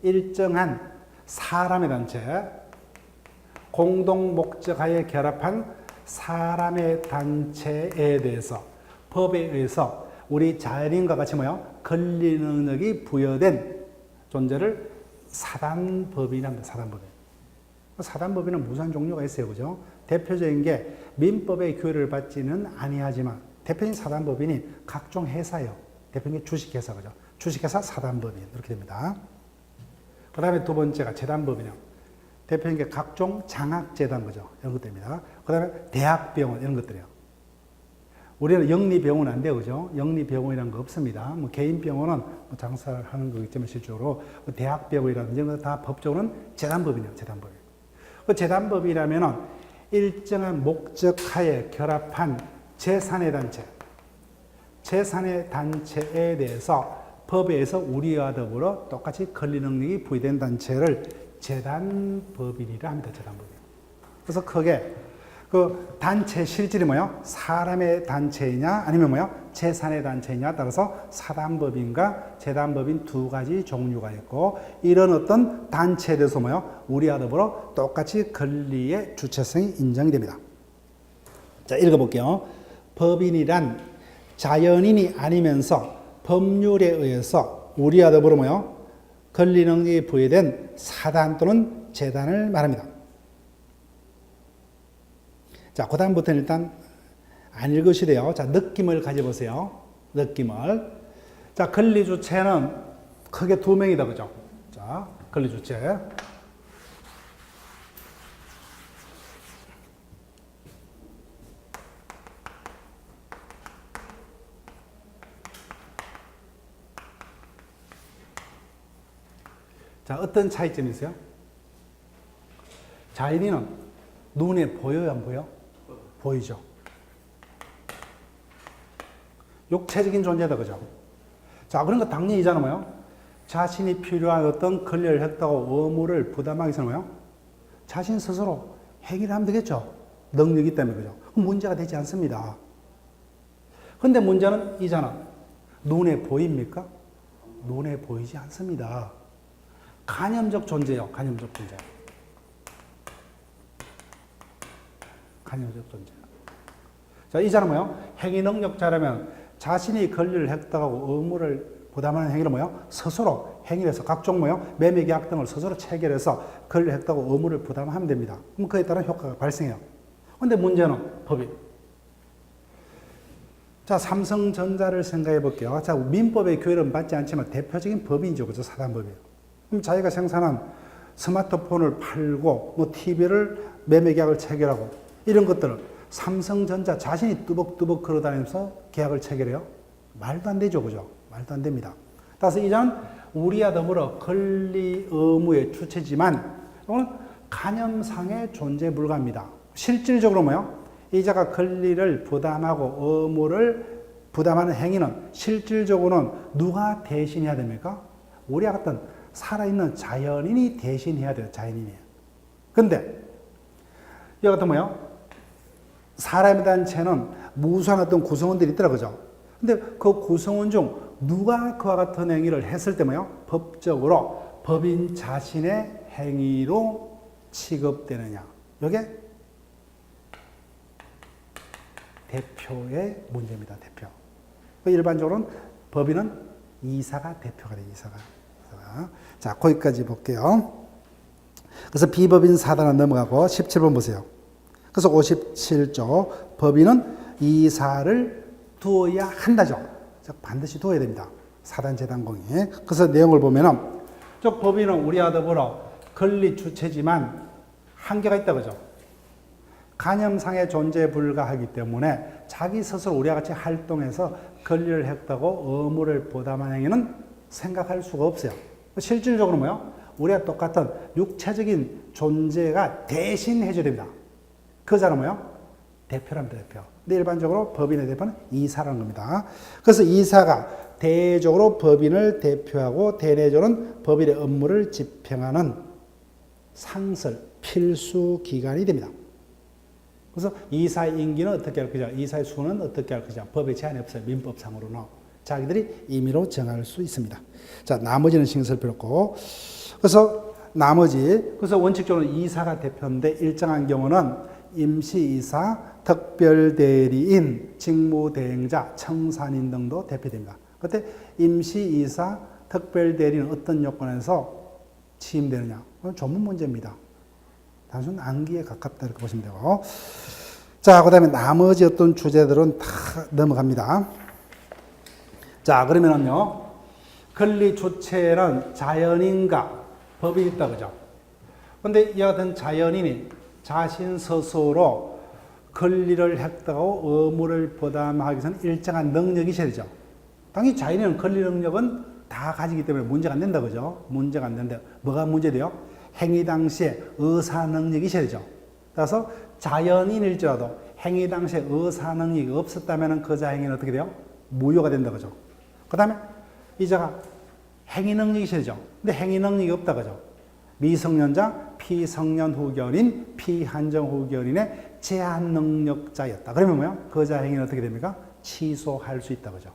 일정한 사람의 단체, 공동 목적하에 결합한 사람의 단체에 대해서 법에 의해서 우리 자연인과 같이 뭐요? 권리 능력이 부여된 존재를 사단법인이라고 합니다. 사단법인. 사단법인은 무수한 종류가 있어요. 그죠? 대표적인 게 민법의 규율을 받지는 아니하지만 대표적인 사단법인이 각종 회사예요. 대표적인 게 주식회사 그죠? 주식회사 사단법인 이렇게 됩니다. 그 다음에 두 번째가 재단법인이요. 대표적인 게 각종 장학재단 거죠. 이런 것들입니다. 그 다음에 대학병원 이런 것들이요. 우리는 영리병원은 안 돼요. 그죠? 영리병원이라는 거 없습니다. 뭐 개인병원은 뭐 장사를 하는 거겠지만 실제로 대학병원이라든지 이런 거 다 법적으로는 재단법이네요. 재단법인. 그 재단법이라면은 일정한 목적하에 결합한 재산의 단체, 재산의 단체에 대해서 법에 의해서 우리와 더불어 똑같이 권리 능력이 부여된 단체를 재단법인이라 합니다. 재단법인. 그래서 크게 그 단체 실질이 뭐예요? 사람의 단체이냐 아니면 뭐예요? 재산의 단체이냐 따라서 사단법인과 재단법인 두 가지 종류가 있고 이런 어떤 단체에 대해서 뭐예요? 우리와 더불어 똑같이 권리의 주체성이 인정이 됩니다. 자, 읽어볼게요. 법인이란 자연인이 아니면서 법률에 의해서 우리와 더불어 뭐예요? 권리 능력이 부여된 사단 또는 재단을 말합니다. 자, 그 다음부터는 일단 안 읽으시대요. 자, 느낌을 가져보세요. 느낌을. 자, 권리 주체는 크게 두 명이다. 그죠? 자, 됩니다. 권리주체. 자, 어떤 차이점이 있어요? 자연인은 눈에 보여요, 안 보여? 보이죠. 육체적인 존재다, 그죠? 자, 그런 거 당연히 이잖아요. 자신이 필요한 어떤 권리를 획득하고 의무를 부담하기 전에 자신 스스로 행위를 하면 되겠죠. 능력이 때문에, 그죠? 문제가 되지 않습니다. 근데 문제는 이잖아. 눈에 보입니까? 눈에 보이지 않습니다. 간염적 존재요, 간염적 존재. 간염적 존재. 자, 이자는 뭐요? 행위 능력자라면 자신이 권리를 획득하고 의무를 부담하는 행위를 뭐요? 스스로 행위를 해서 각종 뭐요? 매매 계약 등을 스스로 체결해서 권리를 획득하고 의무를 부담하면 됩니다. 그럼 그에 따른 효과가 발생해요. 근데 문제는 법인. 자, 삼성전자를 생각해 볼게요. 자, 민법의 교육은 받지 않지만 대표적인 법인이죠. 그죠? 사단법이에요. 그럼 자기가 생산한 스마트폰을 팔고 뭐 TV를 매매 계약을 체결하고 이런 것들을 삼성전자 자신이 뚜벅뚜벅 걸어다니면서 계약을 체결해요? 말도 안 되죠. 그죠? 말도 안 됩니다. 따라서 이자는 우리와 더불어 권리 의무의 주체지만 이거는 간염상의 존재 불가합니다. 실질적으로 뭐요? 이자가 권리를 부담하고 의무를 부담하는 행위는 실질적으로는 누가 대신해야 됩니까? 우리와 같은 살아있는 자연인이 대신해야 돼요. 자연인이에요. 근데 이와 같은 뭐요? 사람에 대한 죄는 무수한 어떤 구성원들이 있더라, 그죠? 근데 그 구성원 중 누가 그와 같은 행위를 했을 때 뭐요? 법적으로 법인 자신의 행위로 취급되느냐. 이게 대표의 문제입니다. 대표. 일반적으로는 법인은 이사가 대표가 돼요. 이사가. 자, 거기까지 볼게요. 그래서 비법인 사단은 넘어가고 17번 보세요. 그래서 57조 법인은 이사를 두어야 한다죠. 반드시 두어야 됩니다. 사단 재단공에. 그래서 내용을 보면은 저 법인은 우리와 더불어 권리 주체지만 한계가 있다, 그죠? 간염상의 존재에 불과하기 때문에 자기 스스로 우리와 같이 활동해서 권리를 획득하고 의무를 부담하는 행위는 생각할 수가 없어요. 실질적으로 뭐요? 우리가 똑같은 육체적인 존재가 대신 해줘야 됩니다. 그 사람은 뭐요? 대표랍니다, 대표. 근데 일반적으로 법인의 대표는 이사라는 겁니다. 그래서 이사가 대외적으로 법인을 대표하고 대내적으로는 법인의 업무를 집행하는 상설, 필수 기관이 됩니다. 그래서 이사의 임기는 어떻게 할 거냐? 이사의 수는 어떻게 할 거냐? 법에 제한이 없어요. 민법상으로는. 자기들이 임의로 정할 수 있습니다. 자, 나머지는 신경 쓸 필요 없고. 그래서 원칙적으로 이사가 대표인데 일정한 경우는 임시이사, 특별대리인, 직무대행자, 청산인 등도 대표됩니다. 그때 임시이사, 특별대리인은 어떤 요건에서 취임되느냐? 그건 조문 문제입니다. 단순 암기에 가깝다 이렇게 보시면 되고. 자, 그 다음에 나머지 어떤 주제들은 다 넘어갑니다. 자, 그러면은요, 권리 주체는 자연인과 법인이 있다, 그죠? 근데 이와 같은 자연인이 자신 스스로 권리를 획득하고 의무를 부담하기 위해서는 일정한 능력이 있어야 되죠. 당연히 자연인은 권리 능력은 다 가지기 때문에 문제가 안 된다, 그죠? 문제가 안 된다. 뭐가 문제돼요? 행위 당시에 의사 능력이 있어야 되죠. 따라서 자연인일지라도 행위 당시에 의사 능력이 없었다면 그 자 행위는 어떻게 돼요? 무효가 된다, 그죠? 그 다음에 이자가 행위 능력이 있어야 되죠. 근데 행위 능력이 없다, 그죠? 미성년자, 피성년 후견인, 피한정 후견인의 제한 능력자였다. 그러면 뭐야? 그 자 행위는 어떻게 됩니까? 취소할 수 있다, 그죠?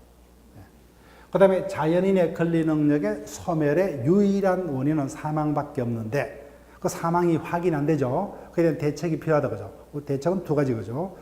그 다음에 자연인의 권리 능력의 소멸의 유일한 원인은 사망밖에 없는데 그 사망이 확인 안 되죠. 그에 대한 대책이 필요하다, 그죠? 대책은 두 가지, 그죠?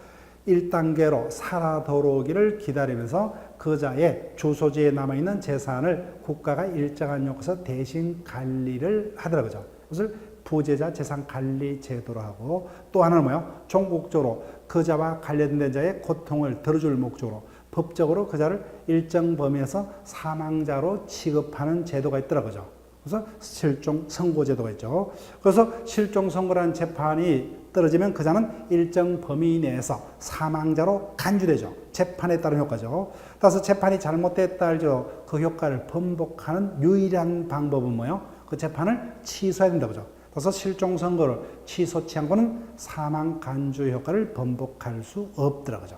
1단계로 살아도록기를 기다리면서 그자의 주소지에 남아있는 재산을 국가가 일정한 요건에서 대신 관리를 하더라, 그죠? 그것을 부재자 재산 관리 제도로 하고 또 하나는 뭐예요? 종국적으로 그자와 관련된 자의 고통을 덜어줄 목적으로 법적으로 그자를 일정 범위에서 사망자로 취급하는 제도가 있더라, 그죠? 그래서 실종 선고제도가 있죠. 그래서 실종 선고라는 재판이 떨어지면 그자는 일정 범위 내에서 사망자로 간주되죠. 재판에 따른 효과죠. 따라서 재판이 잘못됐다 할지라도 그 효과를 번복하는 유일한 방법은 뭐예요? 그 재판을 취소해야 된다고 하죠. 그래서 실종 선고를 취소치 않고는 사망 간주 효과를 번복할 수 없더라고요.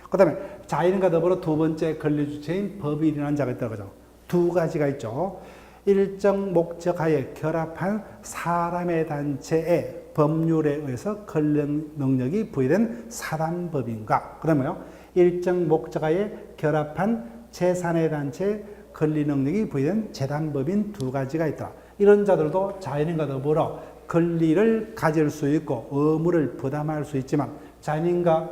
그 다음에 자연인과 더불어 두 번째 권리주체인 법인이라는 자가 있더라고요. 두 가지가 있죠. 일정 목적하에 결합한 사람의 단체에 법률에 의해서 권리 능력이 부여된 사단법인과 그러면요 일정 목적하에 결합한 재산의 단체에 권리 능력이 부여된 재단법인 두 가지가 있다. 이런 자들도 자연인과 더불어 권리를 가질 수 있고 의무를 부담할 수 있지만 자연인과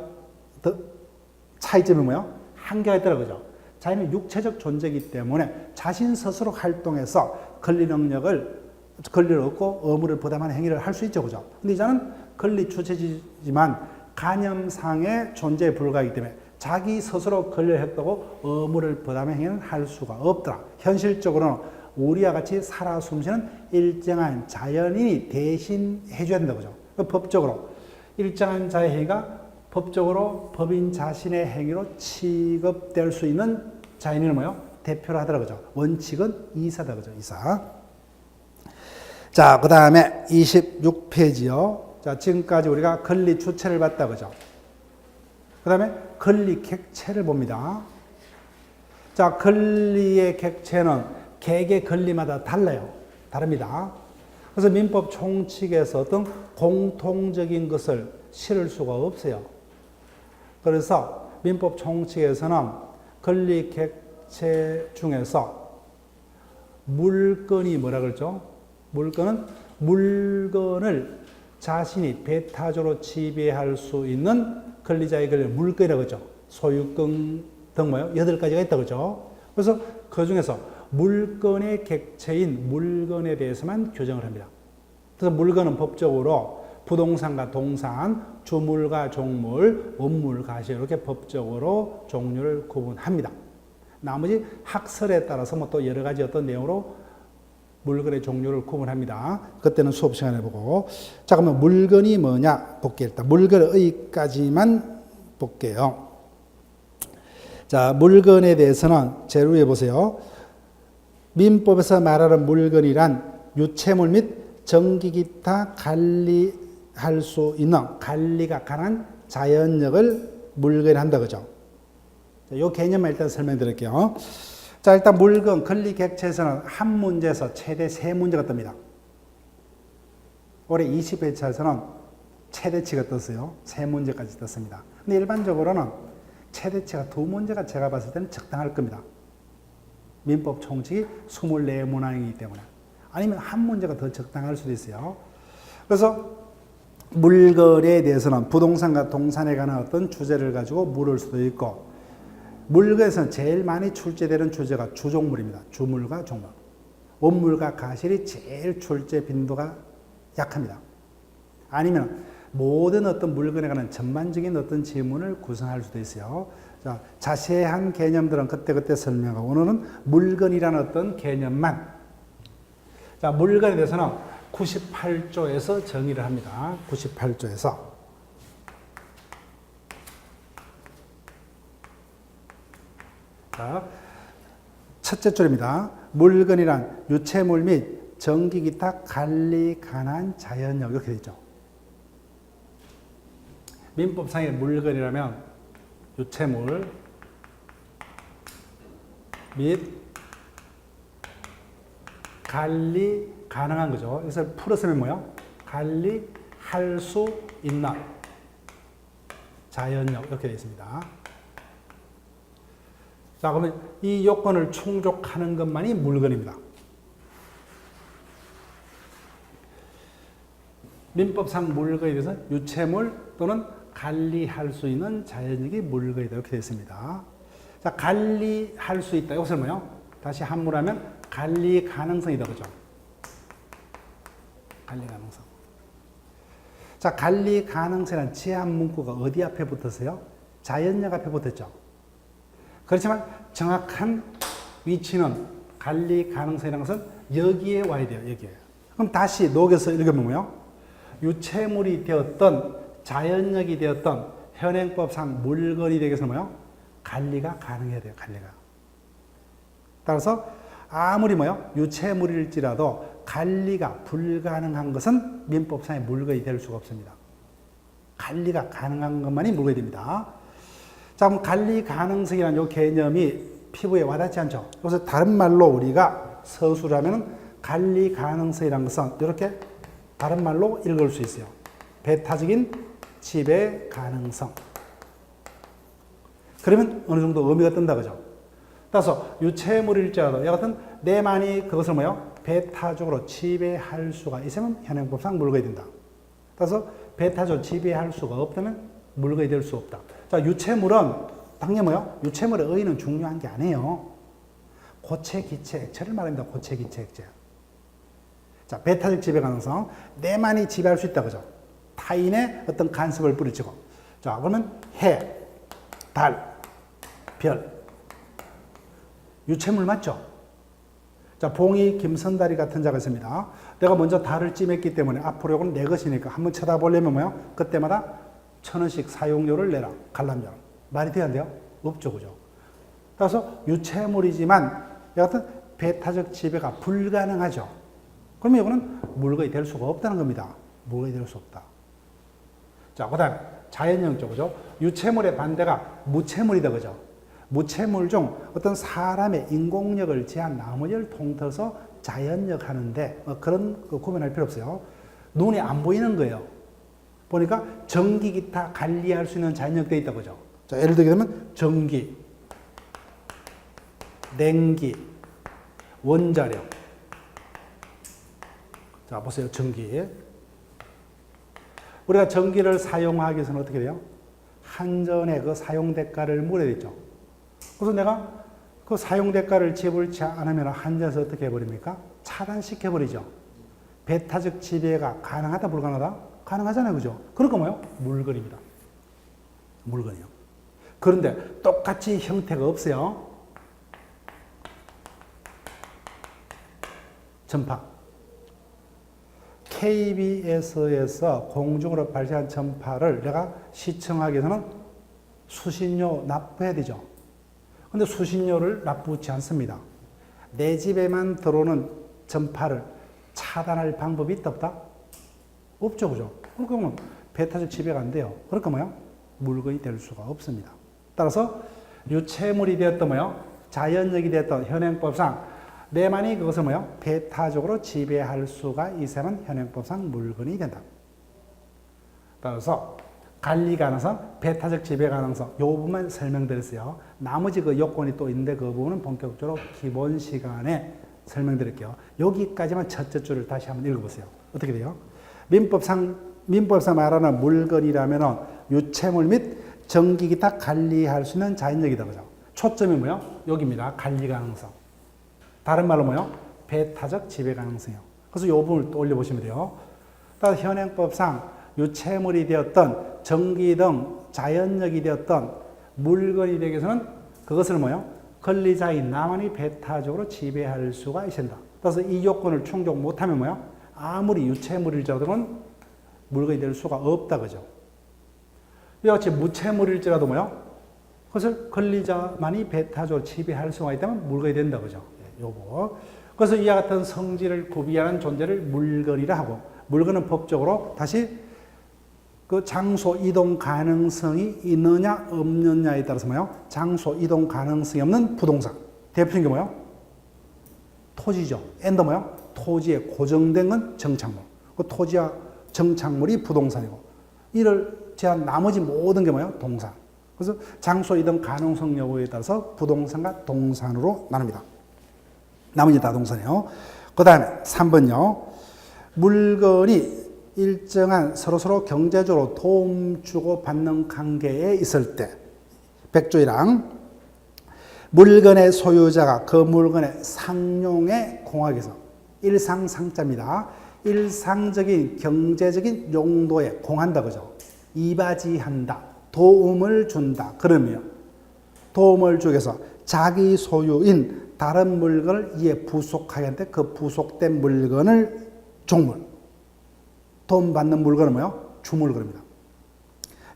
차이점이 뭐예요? 한계가 있다는 거죠. 자연은 육체적 존재이기 때문에 자신 스스로 활동해서 권리를 얻고 의무를 부담하는 행위를 할 수 있죠. 그죠? 근데 이자는 권리 주체지만 간염상의 존재에 불과하기 때문에 자기 스스로 권리를 했다고 의무를 부담하는 행위는 할 수가 없더라. 현실적으로는 우리와 같이 살아 숨쉬는 일정한 자연인이 대신 해줘야 된다고 그죠? 법적으로 일정한 자의 행위가 법적으로 법인 자신의 행위로 취급될 수 있는 자연인을 뭐요? 대표로 하더라고요. 원칙은 이사다 그죠? 이사. 자, 그 다음에 26페이지요. 자, 지금까지 우리가 권리 주체를 봤다 그죠? 그 다음에 권리 객체를 봅니다. 자, 권리의 객체는 개개 권리마다 달라요. 다릅니다. 그래서 민법 총칙에서 어떤 공통적인 것을 실을 수가 없어요. 그래서 민법 총칙에서는 권리 객체 중에서 물건이 뭐라 그러죠? 물건은 물건을 자신이 배타적으로 지배할 수 있는 권리자의 권리를 물건이라고 하죠. 소유권 등 뭐요? 8가지가 있다고 그죠? 그래서 그 중에서 물건의 객체인 물건에 대해서만 규정을 합니다. 그래서 물건은 법적으로 부동산과 동산, 주물과 종물, 원물, 가시 이렇게 법적으로 종류를 구분합니다. 나머지 학설에 따라서 뭐 또 여러 가지 어떤 내용으로 물건의 종류를 구분합니다. 그때는 수업 시간에 보고. 자, 그러면 물건이 뭐냐 볼게요. 일단 물건의까지만 볼게요. 자, 물건에 대해서는 제로 위에 보세요. 민법에서 말하는 물건이란 유체물 및 전기기타 관리할 수 있는 관리가 가능한 자연력을 물건이 한다 그죠? 이 개념만 일단 설명드릴게요. 자, 일단 물건, 권리 객체에서는 한 문제에서 최대 3문제가 뜹니다. 올해 20회차에서는 최대치가 떴어요. 3문제까지 떴습니다. 근데 일반적으로는 최대치가 2문제가 제가 봤을 때는 적당할 겁니다. 민법 총칙이 24문항이기 때문에. 아니면 한 문제가 더 적당할 수도 있어요. 그래서 물건에 대해서는 부동산과 동산에 관한 어떤 주제를 가지고 물을 수도 있고, 물건에서는 제일 많이 출제되는 주제가 주종물입니다. 주물과 종물. 원물과 가실이 제일 출제 빈도가 약합니다. 아니면 모든 어떤 물건에 관한 전반적인 어떤 지문을 구성할 수도 있어요. 자, 자세한 개념들은 그때그때 설명하고, 오늘은 물건이라는 어떤 개념만. 자, 물건에 대해서는 98조에서 정의를 합니다. 98조에서. 자, 첫째 줄입니다. 물건이란 유체물 및 전기기타 관리 관한 자연력 이렇게 되어 있죠. 민법상의 물건이라면 유체물 및 관리 가능한 거죠. 그래서 풀었으면 뭐요? 관리할 수 있는 자연력 이렇게 되어 있습니다. 자, 그러면 이 요건을 충족하는 것만이 물건입니다. 민법상 물건에 대해서 유체물 또는 관리할 수 있는 자연력이 물건이다 이렇게 되어 있습니다. 자, 관리할 수 있다. 이것은 뭐요? 다시 한문하면 관리 가능성이다. 그죠? 관리 가능성. 자, 관리 가능성이라는 제한 문구가 어디 앞에 붙었어요? 자연력 앞에 붙었죠. 그렇지만 정확한 위치는 관리 가능성이라는 것은 여기에 와야 돼요. 여기에. 그럼 다시 녹여서 읽어보면요. 유체물이 되었던 자연력이 되었던 현행법상 물건이 되겠으면 뭐요? 관리가 가능해야 돼요. 관리가. 따라서 아무리 뭐요? 유체물일지라도 관리가 불가능한 것은 민법상의 물건이 될 수가 없습니다. 관리가 가능한 것만이 물건이 됩니다. 자, 그럼 관리 가능성이라는 이 개념이 피부에 와닿지 않죠? 그래서 다른 말로 우리가 서술하면 관리 가능성이라는 것은 이렇게 다른 말로 읽을 수 있어요. 배타적인 지배 가능성. 그러면 어느 정도 의미가 뜬다 그죠? 따라서 유체물일지라도 여하튼 내만이 그것을 뭐요? 배타적으로 지배할 수가 있으면 현행법상 물건이 된다. 따라서 배타적으로 지배할 수가 없다면 물건이 될 수 없다. 자, 유체물은 당연히 뭐요? 유체물의 의의는 중요한 게 아니에요. 고체, 기체, 액체를 말합니다. 고체, 기체, 액체. 자, 배타적 지배 가능성. 내만이 지배할 수 있다 그죠? 타인의 어떤 간섭을 뿌리치고. 자, 그러면 해, 달, 별. 유체물 맞죠? 자, 봉이 김선달이 같은 자가 있습니다. 내가 먼저 달을 찜했기 때문에 앞으로 이건 내 것이니까 한번 쳐다보려면 뭐요? 그때마다 1,000원씩 사용료를 내라. 관람료. 말이 돼야 안 돼요? 없죠, 그죠? 따라서 유체물이지만 여하튼 배타적 지배가 불가능하죠. 그러면 이거는 물건이 될 수가 없다는 겁니다. 물건이 될 수 없다. 자, 그 다음에 자연형적, 그죠? 유체물의 반대가 무체물이다, 그죠? 무체물 중 어떤 사람의 인공력을 제한 나머지를 통틀어서 자연력 하는데 그런 거 구분할 필요 없어요. 눈에 안 보이는 거예요. 보니까 전기, 기타 관리할 수 있는 자연력 되어 있다, 그죠? 자, 예를 들게 되면 전기, 냉기, 원자력. 자, 보세요. 전기. 우리가 전기를 사용하기 위해서는 어떻게 돼요? 한전의 그 사용 대가를 물어야 되죠. 그래서 내가 그 사용 대가를 지불치 않으면 한전에서 어떻게 해버립니까? 차단시켜버리죠. 배타적 지배가 가능하다, 불가능하다? 가능하잖아요. 그죠? 그러니까 뭐요? 물건입니다. 물건이요. 그런데 똑같이 형태가 없어요. 전파. KBS에서 공중으로 발생한 전파를 내가 시청하기 위해서는 수신료 납부해야 되죠. 근데 수신료를 납부치 않습니다. 내 집에만 들어오는 전파를 차단할 방법이 있다, 없다? 없죠, 그죠? 그러면 배타적 지배가 안 돼요. 그러니까 뭐야? 물건이 될 수가 없습니다. 따라서 유체물이 되었던 뭐요? 자연력이 되었던 현행법상 내만이 그것을 뭐요? 배타적으로 지배할 수가 있으면 현행법상 물건이 된다. 따라서 관리 가능성, 배타적 지배 가능성 이 부분만 설명드렸어요. 나머지 그 요건이 또 있는데 그 부분은 본격적으로 기본 시간에 설명드릴게요. 여기까지만 첫째 줄을 다시 한번 읽어보세요. 어떻게 돼요? 민법상 말하는 물건이라면 유체물 및 전기 기타 관리할 수 있는 자연력이다. 그죠? 초점이 뭐요? 여기입니다. 관리 가능성. 다른 말로 뭐요? 배타적 지배 가능성이요. 그래서 이 부분을 또 올려보시면 돼요. 따라서 현행법상 유체물이 되었던 전기 등 자연력이 되었던 물건이 되기 위해서는 그것을 뭐요? 권리자인 나만이 배타적으로 지배할 수가 있습니다. 따라서 이 요건을 충족 못하면 뭐요? 아무리 유체물일지라도 물건이 될 수가 없다. 그죠? 이와 같이 무체물일지라도 뭐요? 그것을 권리자만이 배타적으로 지배할 수가 있다면 물건이 된다. 그죠? 요거. 그래서 이와 같은 성질을 구비하는 존재를 물건이라 하고, 물건은 법적으로 다시 그 장소 이동 가능성이 있느냐 없느냐에 따라서 뭐요? 장소 이동 가능성이 없는 부동산. 대표적인 게 뭐요? 토지죠. 엔더 뭐요? 토지에 고정된 건 정착물. 그 토지와 정착물이 부동산이고, 이를 제한 나머지 모든 게 뭐요? 동산. 그래서 장소 이동 가능성 여부에 따라서 부동산과 동산으로 나눕니다. 나머지 다 동산이에요. 그 다음에 3번요. 물건이 일정한 서로서로 경제적으로 도움 주고 받는 관계에 있을 때, 백조이랑 물건의 소유자가 그 물건의 상용에 공하기서, 일상상자입니다. 일상적인 경제적인 용도에 공한다. 그죠? 이바지한다. 도움을 준다. 그러면 도움을 주기 위해서 자기 소유인 다른 물건을 이에 부속하게 하는데 그 부속된 물건을 종물. 도움받는 물건은 뭐요? 주물건입니다.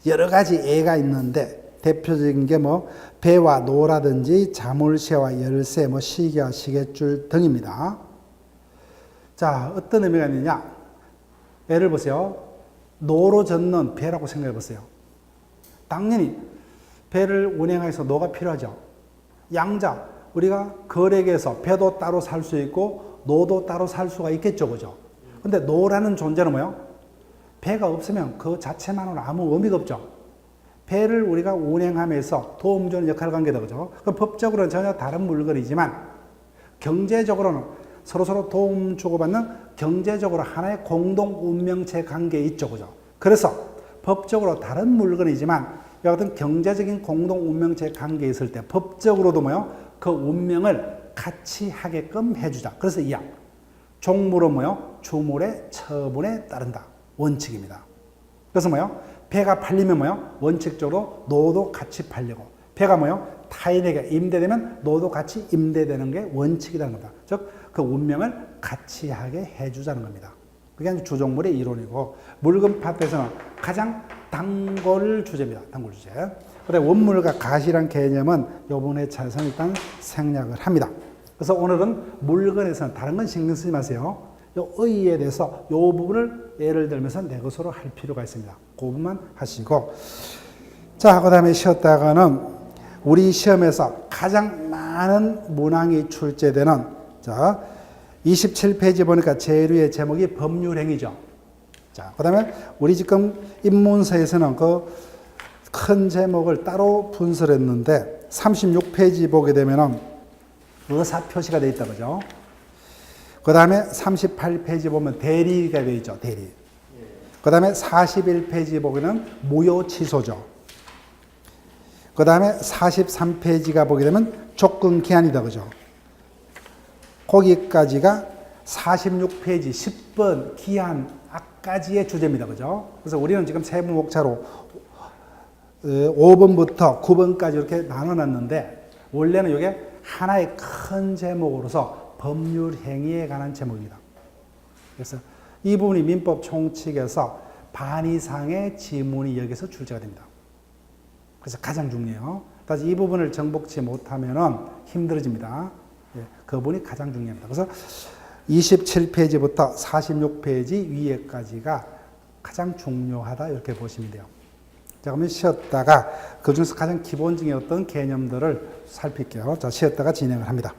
여러 가지 예가 있는데 대표적인 게 뭐 배와 노라든지 자물쇠와 열쇠, 뭐 시계와 시계줄 등입니다. 자, 어떤 의미가 있느냐? 예를 보세요. 노로 젓는 배라고 생각해 보세요. 당연히 배를 운행하기 위해서 노가 필요하죠. 양자, 우리가 거래계에서 배도 따로 살 수 있고 노도 따로 살 수가 있겠죠, 그죠? 근데 노라는 존재는 뭐예요? 배가 없으면 그 자체만으로 아무 의미가 없죠. 배를 우리가 운행하면서 도움 주는 역할을 하게 되죠. 그럼 법적으로는 전혀 다른 물건이지만 경제적으로는 서로서로 도움 주고받는 경제적으로 하나의 공동 운명체 관계에 있죠, 그죠? 그래서 법적으로 다른 물건이지만 이 같은 경제적인 공동 운명체 관계에 있을 때 법적으로도 뭐요? 그 운명을 같이 하게끔 해주자. 그래서 이 약. 종물은 뭐요? 주물의 처분에 따른다. 원칙입니다. 그래서 뭐요? 배가 팔리면 뭐요? 원칙적으로 노도 같이 팔리고, 배가 뭐요? 타인에게 임대되면 노도 같이 임대되는 게 원칙이라는 겁니다. 즉, 그 운명을 같이 하게 해주자는 겁니다. 그게 주종물의 이론이고, 물건 파트에서는 가장 단골 주제입니다. 단골 주제. 그래, 원물과 가시란 개념은 이번 차에서 일단 생략을 합니다. 그래서 오늘은 물건에서는 다른 건 신경 쓰지 마세요. 요 의에 대해서 요 부분을 예를 들면서 내 것으로 할 필요가 있습니다. 그 부분만 하시고. 자, 그 다음에 쉬었다가는 우리 시험에서 가장 많은 문항이 출제되는, 자, 27페이지 보니까 제일위의 제목이 법률행위죠. 자, 그 다음에 우리 지금 입문서에서는 그 큰 제목을 따로 분설했는데 36페이지 보게 되면은 의사 표시가 되어 있다, 그죠? 그 다음에 38페이지 보면 대리가 되어 있죠, 대리. 그 다음에 41페이지 보면은 무효 취소죠. 그 다음에 43페이지가 보게 되면 조건 기한이다, 그죠? 거기까지가 46페이지 10번 기한 앞까지의 주제입니다, 그죠? 그래서 우리는 지금 세부 목차로 5번부터 9번까지 이렇게 나눠놨는데, 원래는 이게 하나의 큰 제목으로서 법률 행위에 관한 제목입니다. 그래서 이 부분이 민법 총칙에서 반 이상의 지문이 여기서 출제가 됩니다. 그래서 가장 중요해요. 다시 이 부분을 정복치 못하면은 힘들어집니다. 그 부분이 가장 중요합니다. 그래서 27페이지부터 46페이지 위에까지가 가장 중요하다, 이렇게 보시면 돼요. 자, 그러면 쉬었다가 그 중에서 가장 기본적인 어떤 개념들을 살필게요. 자, 쉬었다가 진행을 합니다.